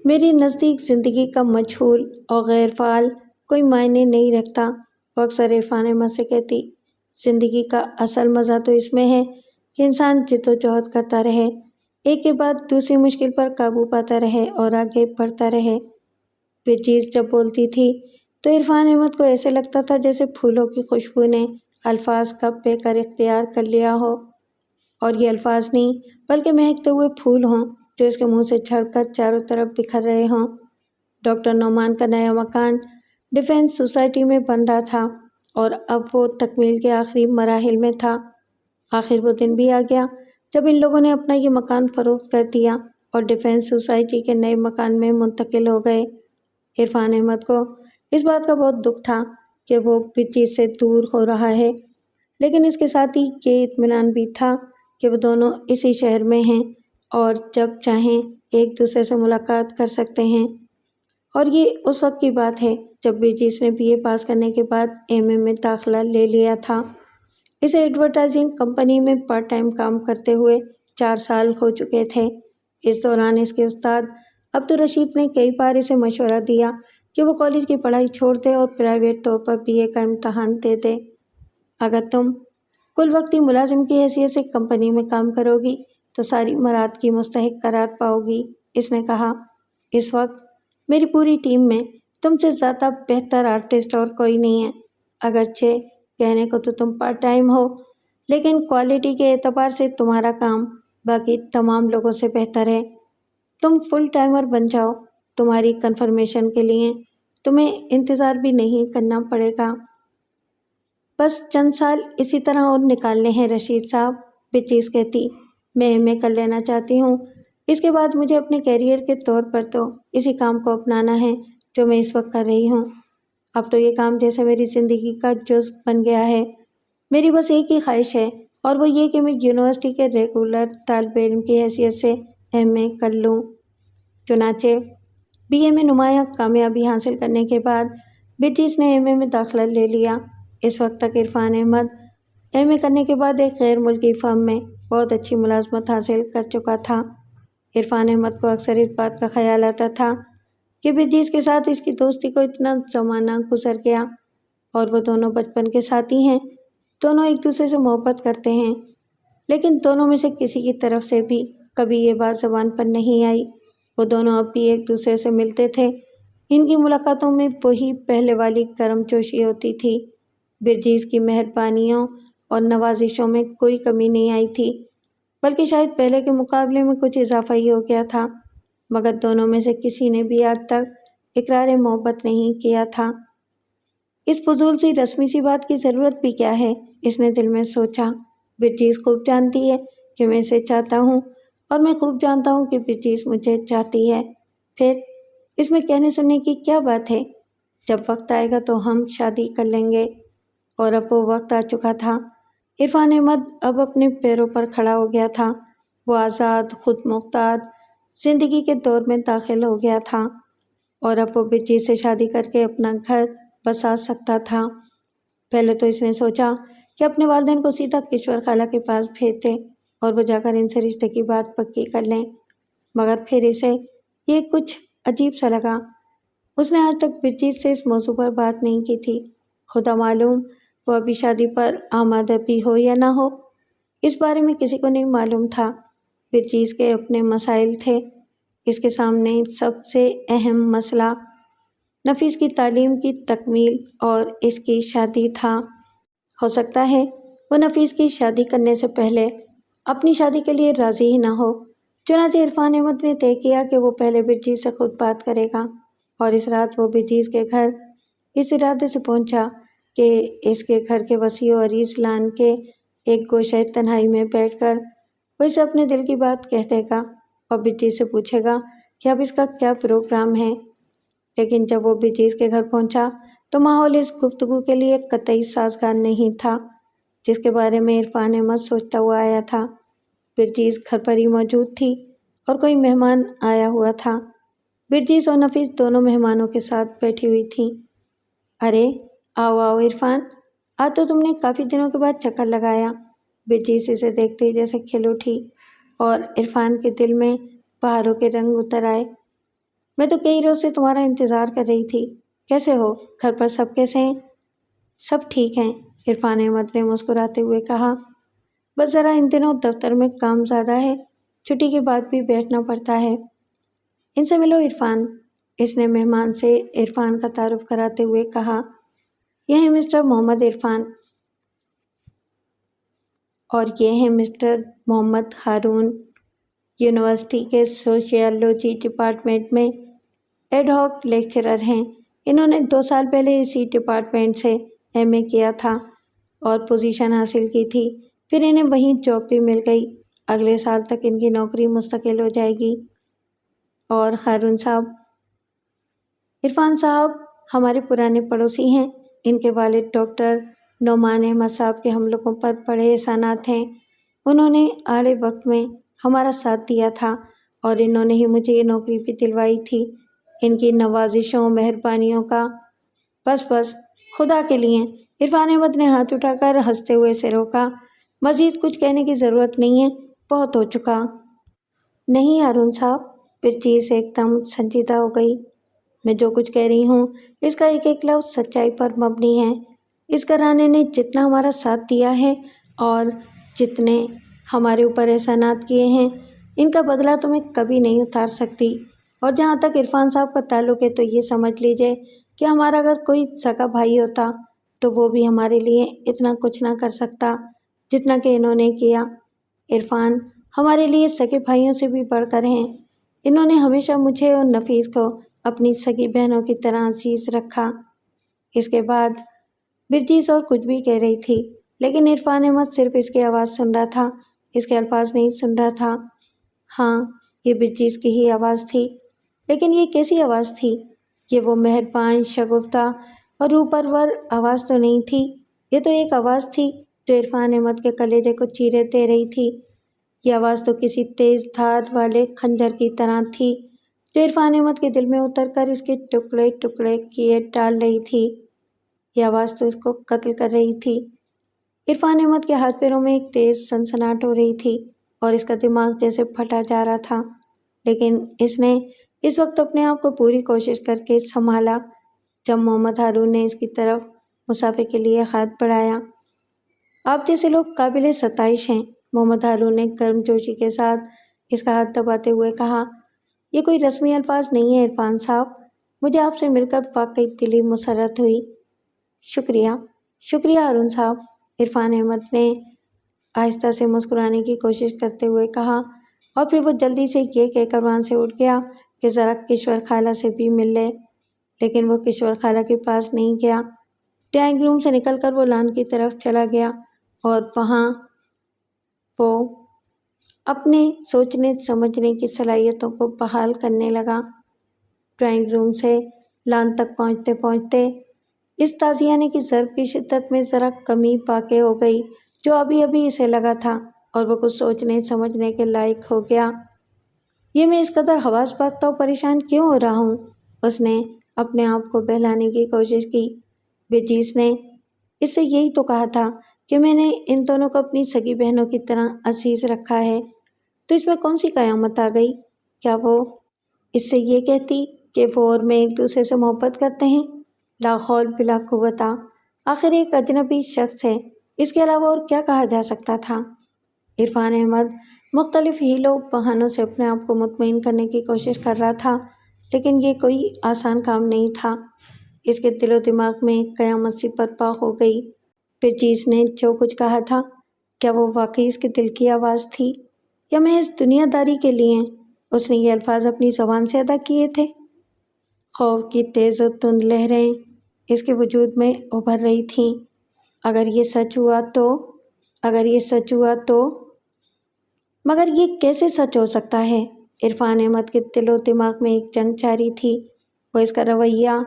میری نزدیک زندگی کا مجہول اور غیر فعال کوئی معنی نہیں رکھتا، وہ اکثر عرفان احمد سے کہتی۔ زندگی کا اصل مزہ تو اس میں ہے کہ انسان جد و جہد کرتا رہے، ایک کے بعد دوسری مشکل پر قابو پاتا رہے اور آگے بڑھتا رہے۔ بچیس جب بولتی تھی تو عرفان احمد کو ایسے لگتا تھا جیسے پھولوں کی خوشبو نے الفاظ کا پیکر اختیار کر لیا ہو، اور یہ الفاظ نہیں بلکہ مہکتے ہوئے پھول ہوں جو اس کے منہ سے جھڑ کر چاروں طرف بکھر رہے ہوں۔ ڈاکٹر نعمان کا نیا مکان ڈیفینس سوسائٹی میں بن رہا تھا اور اب وہ تکمیل کے آخری مراحل میں تھا۔ آخر وہ دن بھی آ گیا جب ان لوگوں نے اپنا یہ مکان فروخت کر دیا اور ڈیفینس سوسائٹی کے نئے مکان میں منتقل ہو گئے۔ عرفان احمد کو اس بات کا بہت دکھ تھا کہ وہ بچیس سے دور ہو رہا ہے، لیکن اس کے ساتھ ہی یہ اطمینان بھی تھا کہ وہ دونوں اسی شہر میں ہیں اور جب چاہیں ایک دوسرے سے ملاقات کر سکتے ہیں۔ اور یہ اس وقت کی بات ہے جب بچیس نے BA پاس کرنے کے بعد MA میں داخلہ لے لیا تھا۔ اسے ایڈورٹائزنگ کمپنی میں پارٹ ٹائم کام کرتے ہوئے 4 سال ہو چکے تھے۔ اس دوران اس کے استاد عبدالرشید نے کئی بار اسے مشورہ دیا کہ وہ کالج کی پڑھائی چھوڑ دے اور پرائیویٹ طور پر BA کا امتحان دے دے۔ اگر تم کل وقتی ملازم کی حیثیت سے کمپنی میں کام کرو گی تو ساری مراد کی مستحق قرار پاؤ گی، اس نے کہا۔ اس وقت میری پوری ٹیم میں تم سے زیادہ بہتر آرٹسٹ اور کوئی نہیں ہے۔ اگرچہ کہنے کو تو تم پارٹ ٹائم ہو، لیکن کوالٹی کے اعتبار سے تمہارا کام باقی تمام لوگوں سے بہتر ہے۔ تم فل ٹائمر بن جاؤ، تمہاری کنفرمیشن کے لیے تمہیں انتظار بھی نہیں کرنا پڑے گا۔ بس چند سال اسی طرح اور نکالنے ہیں رشید صاحب، بچیس کہتی۔ میں MA کر لینا چاہتی ہوں، اس کے بعد مجھے اپنے کیریئر کے طور پر تو اسی کام کو اپنانا ہے جو میں اس وقت کر رہی ہوں۔ اب تو یہ کام جیسے میری زندگی کا جزو بن گیا ہے۔ میری بس ایک ہی خواہش ہے اور وہ یہ کہ میں یونیورسٹی کے ریگولر طالب علم کی حیثیت سے MA کر لوں۔ چنانچہ BA میں نمایاں کامیابی حاصل کرنے کے بعد بچیس نے MA میں داخلہ لے لیا۔ اس وقت تک عرفان احمد MA کرنے کے بعد ایک غیر ملکی فرم میں بہت اچھی ملازمت حاصل کر چکا تھا۔ عرفان احمد کو اکثر اس بات کا خیال آتا تھا کہ برجیس کے ساتھ اس کی دوستی کو اتنا زمانہ گزر گیا اور وہ دونوں بچپن کے ساتھی ہیں، دونوں ایک دوسرے سے محبت کرتے ہیں، لیکن دونوں میں سے کسی کی طرف سے بھی کبھی یہ بات زبان پر نہیں آئی۔ وہ دونوں اب بھی ایک دوسرے سے ملتے تھے، ان کی ملاقاتوں میں وہی پہلے والی گرم جوشی ہوتی تھی۔ برجیس کی مہربانیوں اور نوازشوں میں کوئی کمی نہیں آئی تھی، بلکہ شاید پہلے کے مقابلے میں کچھ اضافہ ہی ہو گیا تھا، مگر دونوں میں سے کسی نے بھی آج تک اقرار محبت نہیں کیا تھا۔ اس فضول سی رسمی سی بات کی ضرورت بھی کیا ہے، اس نے دل میں سوچا۔ برجیس خوب جانتی ہے کہ میں اسے چاہتا ہوں اور میں خوب جانتا ہوں کہ برجیس مجھے چاہتی ہے، پھر اس میں کہنے سننے کی کیا بات ہے؟ جب وقت آئے گا تو ہم شادی کر لیں گے۔ اور اب وہ وقت آ چکا تھا۔ عرفان احمد اب اپنے پیروں پر کھڑا ہو گیا تھا، وہ آزاد، خود مختار زندگی کے دور میں داخل ہو گیا تھا اور اب وہ برجیس سے شادی کر کے اپنا گھر بسا سکتا تھا۔ پہلے تو اس نے سوچا کہ اپنے والدین کو سیدھا کشور خالہ کے پاس بھیج دے اور وہ جا کر ان سے رشتے کی بات پکی کر لیں، مگر پھر اسے یہ کچھ عجیب سا لگا۔ اس نے آج تک برجیس سے اس موضوع پر بات نہیں کی تھی، خدا معلوم وہ ابھی شادی پر آمادہ بھی ہو یا نہ ہو، اس بارے میں کسی کو نہیں معلوم تھا۔ برجیس کے اپنے مسائل تھے، اس کے سامنے سب سے اہم مسئلہ نفیس کی تعلیم کی تکمیل اور اس کی شادی تھا۔ ہو سکتا ہے وہ نفیس کی شادی کرنے سے پہلے اپنی شادی کے لیے راضی ہی نہ ہو، چنانچہ عرفان احمد نے طے کیا کہ وہ پہلے برجیس سے خود بات کرے گا، اور اس رات وہ برجیس کے گھر اس ارادے سے پہنچا کہ اس کے گھر کے وسیع و عریض لان کے ایک گوشہ تنہائی میں بیٹھ کر وہ اسے اپنے دل کی بات کہہ دے گا اور برجیس سے پوچھے گا کہ اب اس کا کیا پروگرام ہے۔ لیکن جب وہ برجیس کے گھر پہنچا تو ماحول اس گفتگو کے لیے قطعی سازگار نہیں تھا جس کے بارے میں عرفان احمد سوچتا ہوا آیا تھا۔ برجیس گھر پر ہی موجود تھی اور کوئی مہمان آیا ہوا تھا۔ برجیس اور نفیس دونوں مہمانوں کے ساتھ بیٹھی ہوئی تھیں۔ ارے آؤ آؤ عرفان، آج تو تم نے کافی دنوں کے بعد چکر لگایا۔ برجیس اسے دیکھتے ہی جیسے کھل اٹھی اور عرفان کے دل میں بہاروں کے رنگ اتر آئے۔ میں تو کئی روز سے تمہارا انتظار کر رہی تھی، کیسے ہو؟ گھر پر سب کیسے ہیں؟ سب ٹھیک ہیں، عرفان احمد نے مسکراتے ہوئے کہا، بس ذرا ان دنوں دفتر میں کام زیادہ ہے، چھٹی کے بعد بھی بیٹھنا پڑتا ہے۔ ان سے ملو عرفان، اس نے مہمان سے عرفان کا تعارف کراتے ہوئے کہا، یہ ہیں مسٹر محمد عرفان اور یہ ہیں مسٹر محمد ہارون، یونیورسٹی کے سوشیالوجی ڈپارٹمنٹ میں ایڈ ہاک لیکچرر ہیں۔ انہوں نے 2 سال پہلے اسی ڈپارٹمنٹ سے ایم اے کیا تھا اور پوزیشن حاصل کی تھی، پھر انہیں وہیں جاب بھی مل گئی۔ اگلے سال تک ان کی نوکری مستقل ہو جائے گی۔ اور ہارون صاحب؟ عرفان صاحب ہمارے پرانے پڑوسی ہیں، ان کے والد ڈاکٹر نعمان احمد صاحب کے ہم لوگوں پر بڑے احسانات ہیں۔ انہوں نے آڑے وقت میں ہمارا ساتھ دیا تھا اور انہوں نے ہی مجھے یہ نوکری بھی دلوائی تھی۔ ان کی نوازشوں و مہربانیوں کا بس خدا کے لیے۔ عرفان احمد نے ہاتھ اٹھا کر ہنستے ہوئے اسے روکا، مزید کچھ کہنے کی ضرورت نہیں ہے، بہت ہو چکا۔ نہیں ہارون صاحب، برجیس ایک دم سنجیدہ ہو گئی، میں جو کچھ کہہ رہی ہوں اس کا ایک ایک لفظ سچائی پر مبنی ہے۔ اس گھرانے نے جتنا ہمارا ساتھ دیا ہے اور جتنے ہمارے اوپر احسانات کیے ہیں، ان کا بدلہ تو میں کبھی نہیں اتار سکتی۔ اور جہاں تک عرفان صاحب کا تعلق ہے تو یہ سمجھ لیجئے کہ ہمارا اگر کوئی سگا بھائی ہوتا تو وہ بھی ہمارے لیے اتنا کچھ نہ کر سکتا جتنا کہ انہوں نے کیا۔ عرفان ہمارے لیے سگے بھائیوں سے بھی بڑھ کر ہیں۔ انہوں نے ہمیشہ مجھے اور نفیس کو اپنی سگی بہنوں کی طرح عزیز رکھا۔ اس کے بعد برجیس اور کچھ بھی کہہ رہی تھی، لیکن عرفان احمد صرف اس کی آواز سن رہا تھا، اس کے الفاظ نہیں سن رہا تھا۔ ہاں، یہ برجیس کی ہی آواز تھی، لیکن یہ کیسی آواز تھی؟ یہ وہ مہربان، شگفتہ اور روح پرور آواز تو نہیں تھی، یہ تو ایک آواز تھی جو عرفان احمد کے کلیجے کو چیرے دے رہی تھی۔ یہ آواز تو کسی تیز دھار والے خنجر کی طرح تھی جو عرفان احمد کے دل میں اتر کر اس کے ٹکڑے ٹکڑے کیے ڈال رہی تھی۔ یہ آواز تو اس کو قتل کر رہی تھی۔ عرفان احمد کے ہاتھ پیروں میں ایک تیز سنسناہٹ ہو رہی تھی اور اس کا دماغ جیسے پھٹا جا رہا تھا، لیکن اس نے اس وقت اپنے آپ کو پوری کوشش کر کے سنبھالا جب محمد ہارون نے اس کی طرف مسافے کے لیے ہاتھ بڑھایا۔ آپ جیسے لوگ قابل ستائش ہیں، محمد ہارون نے گرم جوشی کے ساتھ اس کا ہاتھ دباتے ہوئے کہا۔ یہ کوئی رسمی الفاظ نہیں ہے عرفان صاحب، مجھے آپ سے مل کر واقعی دلی مسرت ہوئی۔ شکریہ، شکریہ ہارون صاحب، عرفان احمد نے آہستہ سے مسکرانے کی کوشش کرتے ہوئے کہا، اور پھر وہ جلدی سے یہ کہہ کر وہاں سے اٹھ گیا کہ ذرا کشور خالہ سے بھی مل لے، لیکن وہ کشور خالہ کے پاس نہیں گیا۔ ڈرائنگ روم سے نکل کر وہ لان کی طرف چلا گیا اور وہاں وہ اپنے سوچنے سمجھنے کی صلاحیتوں کو بحال کرنے لگا۔ ڈرائنگ روم سے لان تک پہنچتے پہنچتے اس تازیانے کی ضرب کی شدت میں ذرا کمی واقع ہو گئی جو ابھی ابھی اسے لگا تھا، اور وہ کچھ سوچنے سمجھنے کے لائق ہو گیا۔ یہ میں اس قدر حواس باختہ و پریشان کیوں ہو رہا ہوں؟ اس نے اپنے آپ کو بہلانے کی کوشش کی۔ برجیس نے اس سے یہی تو کہا تھا کہ میں نے ان دونوں کو اپنی سگی بہنوں کی طرح عزیز رکھا ہے، تو اس میں کون سی قیامت آ گئی؟ کیا وہ اس سے یہ کہتی کہ وہ اور میں ایک دوسرے سے محبت کرتے ہیں؟ لا حول بلا قوت، آخر ایک اجنبی شخص ہے، اس کے علاوہ اور کیا کہا جا سکتا تھا؟ عرفان احمد مختلف ہیلوں بہانوں سے اپنے آپ کو مطمئن کرنے کی کوشش کر رہا تھا، لیکن یہ کوئی آسان کام نہیں تھا۔ اس کے دل و دماغ میں قیامت سی برپا ہو گئی۔ برجیس نے جو کچھ کہا تھا، کیا وہ واقعی اس کے دل کی آواز تھی یا محض دنیا داری کے لیے اس نے یہ الفاظ اپنی زبان سے ادا کیے تھے؟ خوف کی تیز و تند لہریں اس کے وجود میں ابھر رہی تھیں۔ اگر یہ سچ ہوا تو، اگر یہ سچ ہوا تو، مگر یہ کیسے سچ ہو سکتا ہے؟ عرفان احمد کے دل و دماغ میں ایک جنگ جاری تھی۔ وہ اس کا رویہ،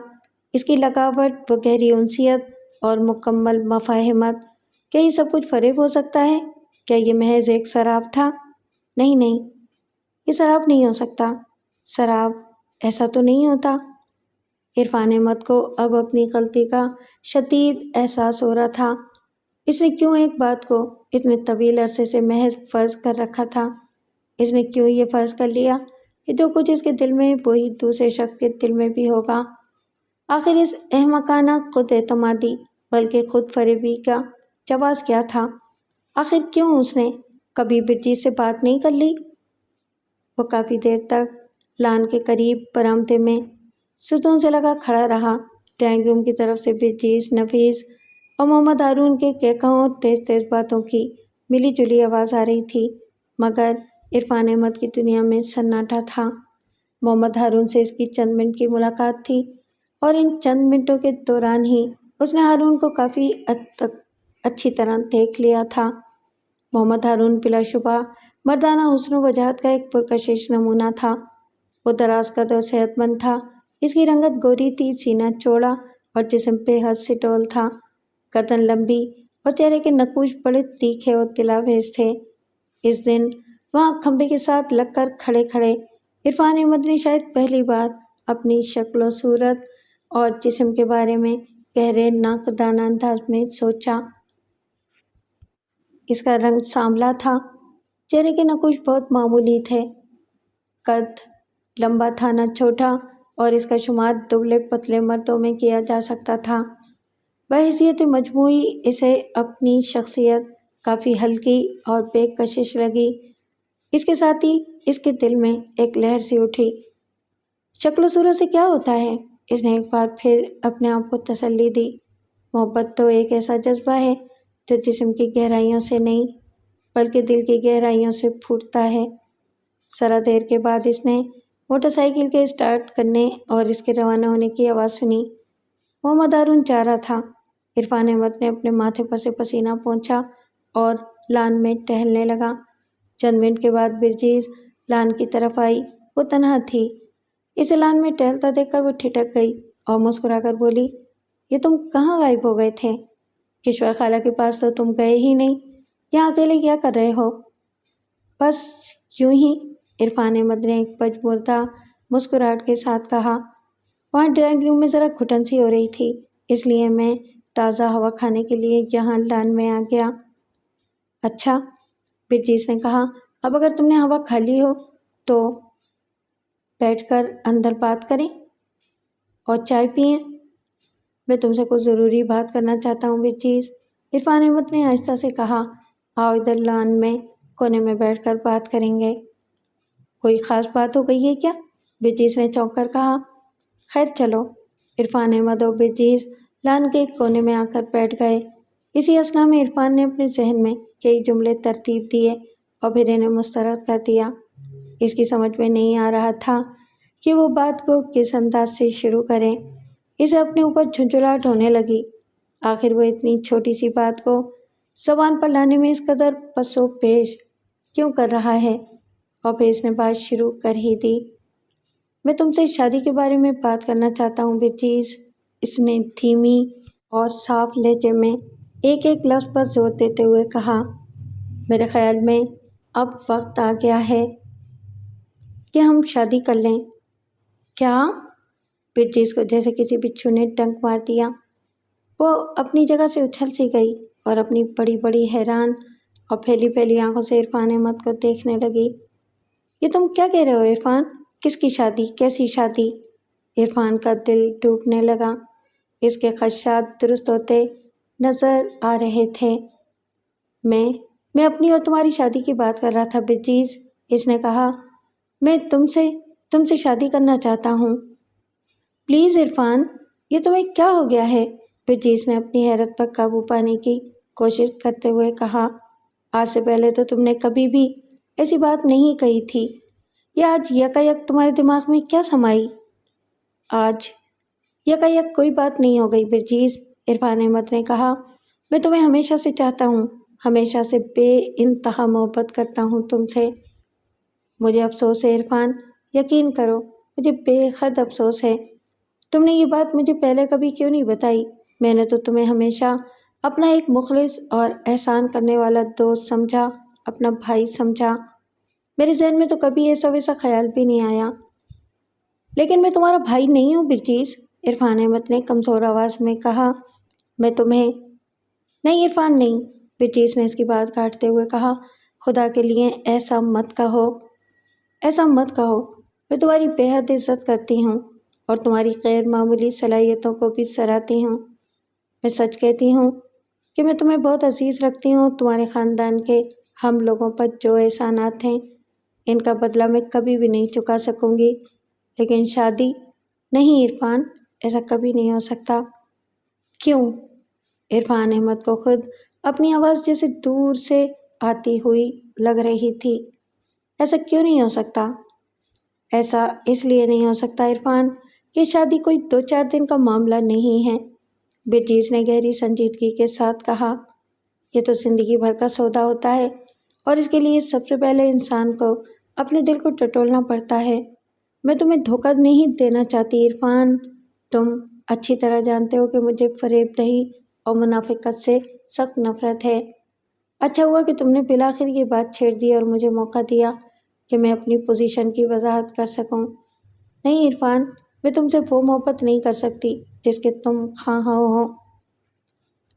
اس کی لگاوٹ، وہ گہری انسیت اور مکمل مفاہمت، کیا یہ سب کچھ فریب ہو سکتا ہے؟ کیا یہ محض ایک سراب تھا؟ نہیں نہیں، یہ سراب نہیں ہو سکتا۔ سراب ایسا تو نہیں ہوتا۔ عرفان احمد کو اب اپنی غلطی کا شدید احساس ہو رہا تھا۔ اس نے کیوں ایک بات کو اتنے طویل عرصے سے محض فرض کر رکھا تھا؟ اس نے کیوں یہ فرض کر لیا کہ جو کچھ اس کے دل میں وہی دوسرے شخص کے دل میں بھی ہوگا؟ آخر اس احمقانہ خود اعتمادی بلکہ خود فریبی کا جواز کیا تھا؟ آخر کیوں اس نے کبھی برجیس سے بات نہیں کر لی؟ وہ کافی دیر تک لان کے قریب برآمدے میں ستون سے لگا کھڑا رہا۔ ڈرائنگ روم کی طرف سے برجیس، نفیس اور محمد ہارون کے کہکہوں اور تیز تیز باتوں کی ملی جلی آواز آ رہی تھی، مگر عرفان احمد کی دنیا میں سناٹا تھا۔ محمد ہارون سے اس کی چند منٹ کی ملاقات تھی، اور ان چند منٹوں کے دوران ہی اس نے ہارون کو کافی حد تک اچھی طرح دیکھ لیا تھا۔ محمد ہارون بلا شبہ مردانہ حسن و وجاہت کا ایک پرکشش نمونہ تھا۔ وہ دراز قد و صحت مند تھا، اس کی رنگت گوری تھی، سینہ چوڑا اور جسم بے حد سٹول تھا، گردن لمبی اور چہرے کے نقوش بڑے تیکھے اور دلاویز تھے۔ اس دن وہاں کھمبے کے ساتھ لگ کر کھڑے کھڑے عرفان احمد نے شاید پہلی بار اپنی شکل و صورت اور جسم کے بارے میں گہرے ناقدانہ انداز میں سوچا۔ اس کا رنگ سانولا تھا، چہرے کے نقوش بہت معمولی تھے، قد لمبا تھا نہ چھوٹا، اور اس کا شمار دبلے پتلے مردوں میں کیا جا سکتا تھا۔ بحیثیت مجموعی اسے اپنی شخصیت کافی ہلکی اور بے کشش لگی۔ اس کے ساتھ ہی اس کے دل میں ایک لہر سی اٹھی۔ شکل و صورت سے کیا ہوتا ہے؟ اس نے ایک بار پھر اپنے آپ کو تسلی دی۔ محبت تو ایک ایسا جذبہ ہے جو جسم کی گہرائیوں سے نہیں بلکہ دل کی گہرائیوں سے پھوٹتا ہے۔ ذرا دیر کے بعد اس نے موٹر سائیکل کے اسٹارٹ کرنے اور اس کے روانہ ہونے کی آواز سنی۔ محمد ہارون جا رہا تھا۔ عرفان احمد نے اپنے ماتھے پر سے پسینہ پونچھا اور لان میں ٹہلنے لگا۔ چند منٹ کے بعد برجیس لان کی طرف آئی۔ وہ تنہا تھی۔ اسے لان میں ٹہلتا دیکھ کر وہ ٹھٹک گئی اور مسکرا کر بولی، یہ تم کہاں غائب ہو گئے تھے؟ کشور خالہ کے پاس تو تم گئے ہی نہیں، یہاں اکیلے کیا کر رہے ہو؟ بس یوں ہی، عرفان احمد نے ایک پجمردہ مسکراہٹ کے ساتھ کہا۔ وہاں ڈرائنگ روم میں ذرا گھٹن سی ہو رہی تھی، اس لیے میں تازہ ہوا کھانے کے لیے یہاں لان میں آ گیا۔ اچھا، برجیس نے کہا، اب اگر تم نے ہوا کھا لی ہو تو بیٹھ کر اندر بات کریں اور چائے پئیں۔ میں تم سے کچھ ضروری بات کرنا چاہتا ہوں برجیس، عرفان احمد نے آہستہ سے کہا۔ آؤ ادھر لان میں کونے میں بیٹھ کر بات کریں گے۔ کوئی خاص بات ہو گئی ہے کیا؟ برجیس نے چونک کر کہا۔ خیر چلو۔ عرفان احمد اور برجیس لان کے ایک کونے میں آ کر بیٹھ گئے۔ اسی اثنا میں عرفان نے اپنے ذہن میں کئی جملے ترتیب دیے اور پھر انہیں مسترد کر دیا۔ اس کی سمجھ میں نہیں آ رہا تھا کہ وہ بات کو کس انداز سے شروع کریں۔ اسے اپنے اوپر جھنجھلاہٹ ہونے لگی۔ آخر وہ اتنی چھوٹی سی بات کو زبان پر لانے میں اس قدر پس و پیش کیوں کر رہا ہے؟ اور پھر اس نے بات شروع کر ہی دی۔ میں تم سے شادی کے بارے میں بات کرنا چاہتا ہوں برجیس، اس نے دھیمی اور صاف لہجے میں ایک ایک لفظ پر زور دیتے ہوئے کہا۔ میرے خیال میں اب وقت آ گیا ہے کہ ہم شادی کر لیں۔ کیا؟ برجیس کو جیسے کسی بچھو نے ڈنک مار دیا۔ وہ اپنی جگہ سے اچھل سی گئی اور اپنی بڑی بڑی حیران اور پھیلی پھیلی آنکھوں سے عرفان احمد کو دیکھنے لگی۔ یہ تم کیا کہہ رہے ہو عرفان؟ کس کی شادی؟ کیسی شادی؟ عرفان کا دل ٹوٹنے لگا۔ اس کے خدشات درست ہوتے نظر آ رہے تھے۔ میں اپنی اور تمہاری شادی کی بات کر رہا تھا برجیس، اس نے کہا۔ میں تم سے شادی کرنا چاہتا ہوں۔ پلیز عرفان، یہ تمہیں کیا ہو گیا ہے؟ برجیس نے اپنی حیرت پر قابو پانے کی کوشش کرتے ہوئے کہا۔ آج سے پہلے تو تم نے کبھی بھی ایسی بات نہیں کہی تھی، یہ آج یکایک تمہارے دماغ میں کیا سمائی؟ آج یکایک کوئی بات نہیں ہو گئی برجیس، عرفان احمد نے کہا۔ میں تمہیں ہمیشہ سے چاہتا ہوں، ہمیشہ سے بے انتہا محبت کرتا ہوں تم سے۔ مجھے افسوس ہے عرفان، یقین کرو مجھے بے حد افسوس ہے۔ تم نے یہ بات مجھے پہلے کبھی کیوں نہیں بتائی؟ میں نے تو تمہیں ہمیشہ اپنا ایک مخلص اور احسان کرنے والا دوست سمجھا، اپنا بھائی سمجھا۔ میرے ذہن میں تو کبھی ایسا ویسا خیال بھی نہیں آیا۔ لیکن میں تمہارا بھائی نہیں ہوں برجیس، عرفان احمد نے کمزور آواز میں کہا۔ میں تمہیں… نہیں عرفان نہیں، برجیس نے اس کی بات کاٹتے ہوئے کہا۔ خدا کے لیے ایسا مت کہو، ایسا مت کہو۔ میں تمہاری بے حد عزت کرتی ہوں اور تمہاری غیر معمولی صلاحیتوں کو بھی سراہتی ہوں۔ میں سچ کہتی ہوں کہ میں تمہیں بہت عزیز رکھتی ہوں۔ تمہارے خاندان کے ہم لوگوں پر جو احسانات ہیں ان کا بدلہ میں کبھی بھی نہیں چکا سکوں گی، لیکن شادی نہیں عرفان، ایسا کبھی نہیں ہو سکتا۔ کیوں؟ عرفان احمد کو خود اپنی آواز جیسے دور سے آتی ہوئی لگ رہی تھی۔ ایسا کیوں نہیں ہو سکتا؟ ایسا اس لیے نہیں ہو سکتا عرفان کہ شادی کوئی 2-4 دن کا معاملہ نہیں ہے، برجیس نے گہری سنجیدگی کے ساتھ کہا۔ یہ تو زندگی بھر کا سودا ہوتا ہے اور اس کے لیے سب سے پہلے انسان کو اپنے دل کو ٹٹولنا پڑتا ہے۔ میں تمہیں دھوکہ نہیں دینا چاہتی عرفان، تم اچھی طرح جانتے ہو کہ مجھے فریب دہی اور منافقت سے سخت نفرت ہے۔ اچھا ہوا کہ تم نے بالآخر یہ بات چھیڑ دی اور مجھے موقع دیا کہ میں اپنی پوزیشن کی وضاحت کر سکوں۔ نہیں عرفان، میں تم سے وہ محبت نہیں کر سکتی جس کے تم خواہاں ہو،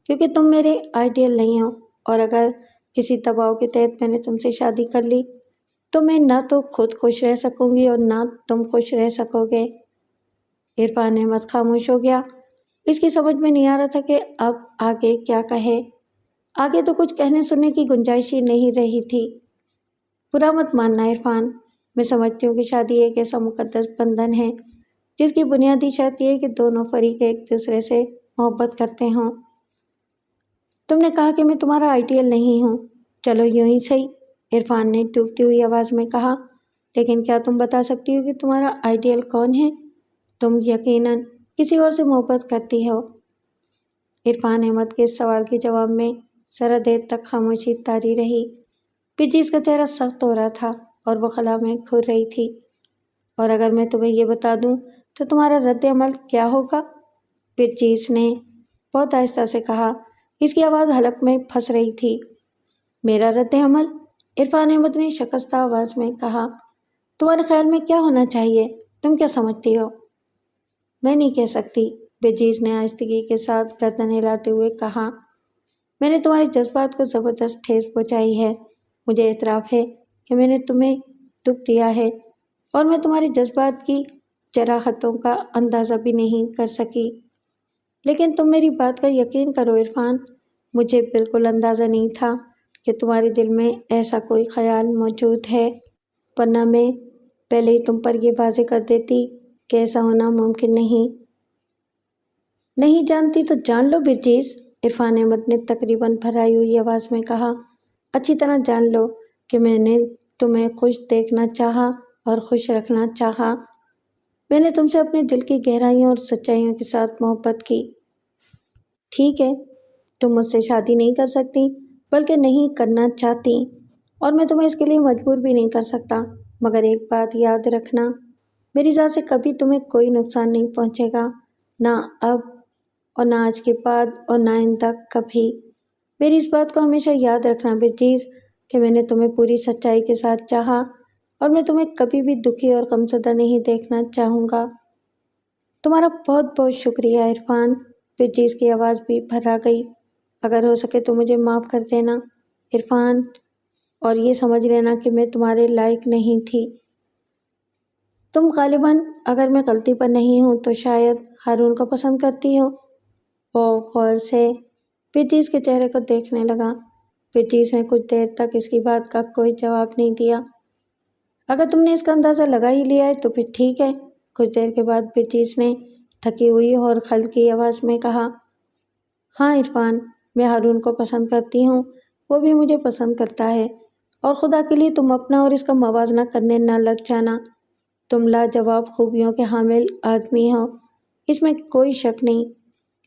کیونکہ تم میرے آئیڈیل نہیں ہو، اور اگر کسی دباؤ کے تحت میں نے تم سے شادی کر لی تو میں نہ تو خود خوش رہ سکوں گی اور نہ تم خوش رہ سکو گے۔ عرفان احمد خاموش ہو گیا۔ اس کی سمجھ میں نہیں آ رہا تھا کہ اب آگے کیا کہے۔ آگے تو کچھ کہنے سننے کی گنجائش ہی نہیں رہی تھی۔ برا مت ماننا عرفان، میں سمجھتی ہوں کہ شادی ایک ایسا مقدس بندھن ہے جس کی بنیادی شرط یہ ہے کہ دونوں فریق ایک دوسرے سے محبت کرتے ہوں۔ تم نے کہا کہ میں تمہارا آئیڈیل نہیں ہوں، چلو یوں ہی صحیح، عرفان نے ڈوبتی ہوئی آواز میں کہا، لیکن کیا تم بتا سکتی ہو کہ تمہارا آئیڈیل کون ہے؟ تم یقیناً کسی اور سے محبت کرتی ہو۔ عرفان احمد کے اس سوال کے جواب میں ذرا دیر تک خاموشی طاری رہی۔ برجیس کا چہرہ سخت ہو رہا تھا اور وہ خلا میں کھر رہی تھی۔ اور اگر میں تمہیں یہ بتا دوں تو تمہارا رد عمل کیا ہوگا؟ برجیس نے بہت آہستہ سے کہا۔ اس کی آواز حلق میں پھنس رہی تھی۔ میرا رد عمل؟ عرفان احمد نے شکستہ آواز میں کہا۔ تمہارے خیال میں کیا ہونا چاہیے؟ تم کیا سمجھتی ہو؟ میں نہیں کہہ سکتی، بلجیز نے آہستگی کے ساتھ گردن ہلاتے ہوئے کہا۔ میں نے تمہارے جذبات کو زبردست ٹھیس پہنچائی ہے۔ مجھے اعتراف ہے کہ میں نے تمہیں دکھ دیا ہے اور میں تمہارے جذبات کی جراحتوں کا اندازہ بھی نہیں کر سکی، لیکن تم میری بات کا یقین کرو عرفان، مجھے بالکل اندازہ نہیں تھا کہ تمہارے دل میں ایسا کوئی خیال موجود ہے، ورنہ میں پہلے ہی تم پر یہ واضح کر دیتی کہ ایسا ہونا ممکن نہیں جانتی تو جان لو بلجیز، عرفان احمد نے تقریباً بھرائی ہوئی آواز میں کہا۔ اچھی طرح جان لو کہ میں نے تمہیں خوش دیکھنا چاہا اور خوش رکھنا چاہا۔ میں نے تم سے اپنے دل کی گہرائیوں اور سچائیوں کے ساتھ محبت کی۔ ٹھیک ہے، تم مجھ سے شادی نہیں کر سکتی، بلکہ نہیں کرنا چاہتی، اور میں تمہیں اس کے لیے مجبور بھی نہیں کر سکتا، مگر ایک بات یاد رکھنا، میری ذات سے کبھی تمہیں کوئی نقصان نہیں پہنچے گا، نہ اب اور نہ آج کے بعد اور نہ آئندہ کبھی۔ میری اس بات کو ہمیشہ یاد رکھنا بلجیز کہ میں نے تمہیں پوری سچائی کے ساتھ چاہا اور میں تمہیں کبھی بھی دکھی اور غمزدہ نہیں دیکھنا چاہوں گا۔ تمہارا بہت بہت شکریہ عرفان، بلجیز کی آواز بھی بھرا گئی۔ اگر ہو سکے تو مجھے معاف کر دینا عرفان، اور یہ سمجھ لینا کہ میں تمہارے لائق نہیں تھی۔ تم غالباً اگر میں غلطی پر نہیں ہوں تو شاید ہارون کو پسند کرتی ہو۔ وہ غور سے بلجیز کے چہرے کو دیکھنے لگا۔ بلجیز نے کچھ دیر تک اس کی بات کا کوئی جواب نہیں دیا۔ اگر تم نے اس کا اندازہ لگا ہی لیا ہے تو پھر ٹھیک ہے، کچھ دیر کے بعد بلجیز نے تھکی ہوئی اور ہلکی آواز میں کہا۔ ہاں عرفان، میں ہارون کو پسند کرتی ہوں، وہ بھی مجھے پسند کرتا ہے، اور خدا کے لیے تم اپنا اور اس کا موازنہ کرنے نہ لگ جانا۔ تم لاجواب خوبیوں کے حامل آدمی ہو، اس میں کوئی شک نہیں،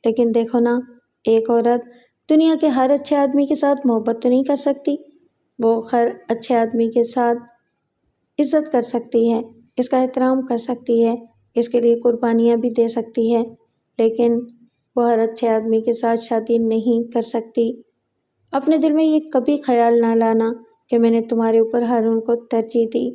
لیکن دیکھو نا، ایک عورت دنیا کے ہر اچھے آدمی کے ساتھ محبت تو نہیں کر سکتی، وہ ہر اچھے آدمی کے ساتھ عزت کر سکتی ہے، اس کا احترام کر سکتی ہے، اس کے لیے قربانیاں بھی دے سکتی ہے، لیکن وہ ہر اچھے آدمی کے ساتھ شادی نہیں کر سکتی۔ اپنے دل میں یہ کبھی خیال نہ لانا کہ میں نے تمہارے اوپر ہارون کو ترجیح دی۔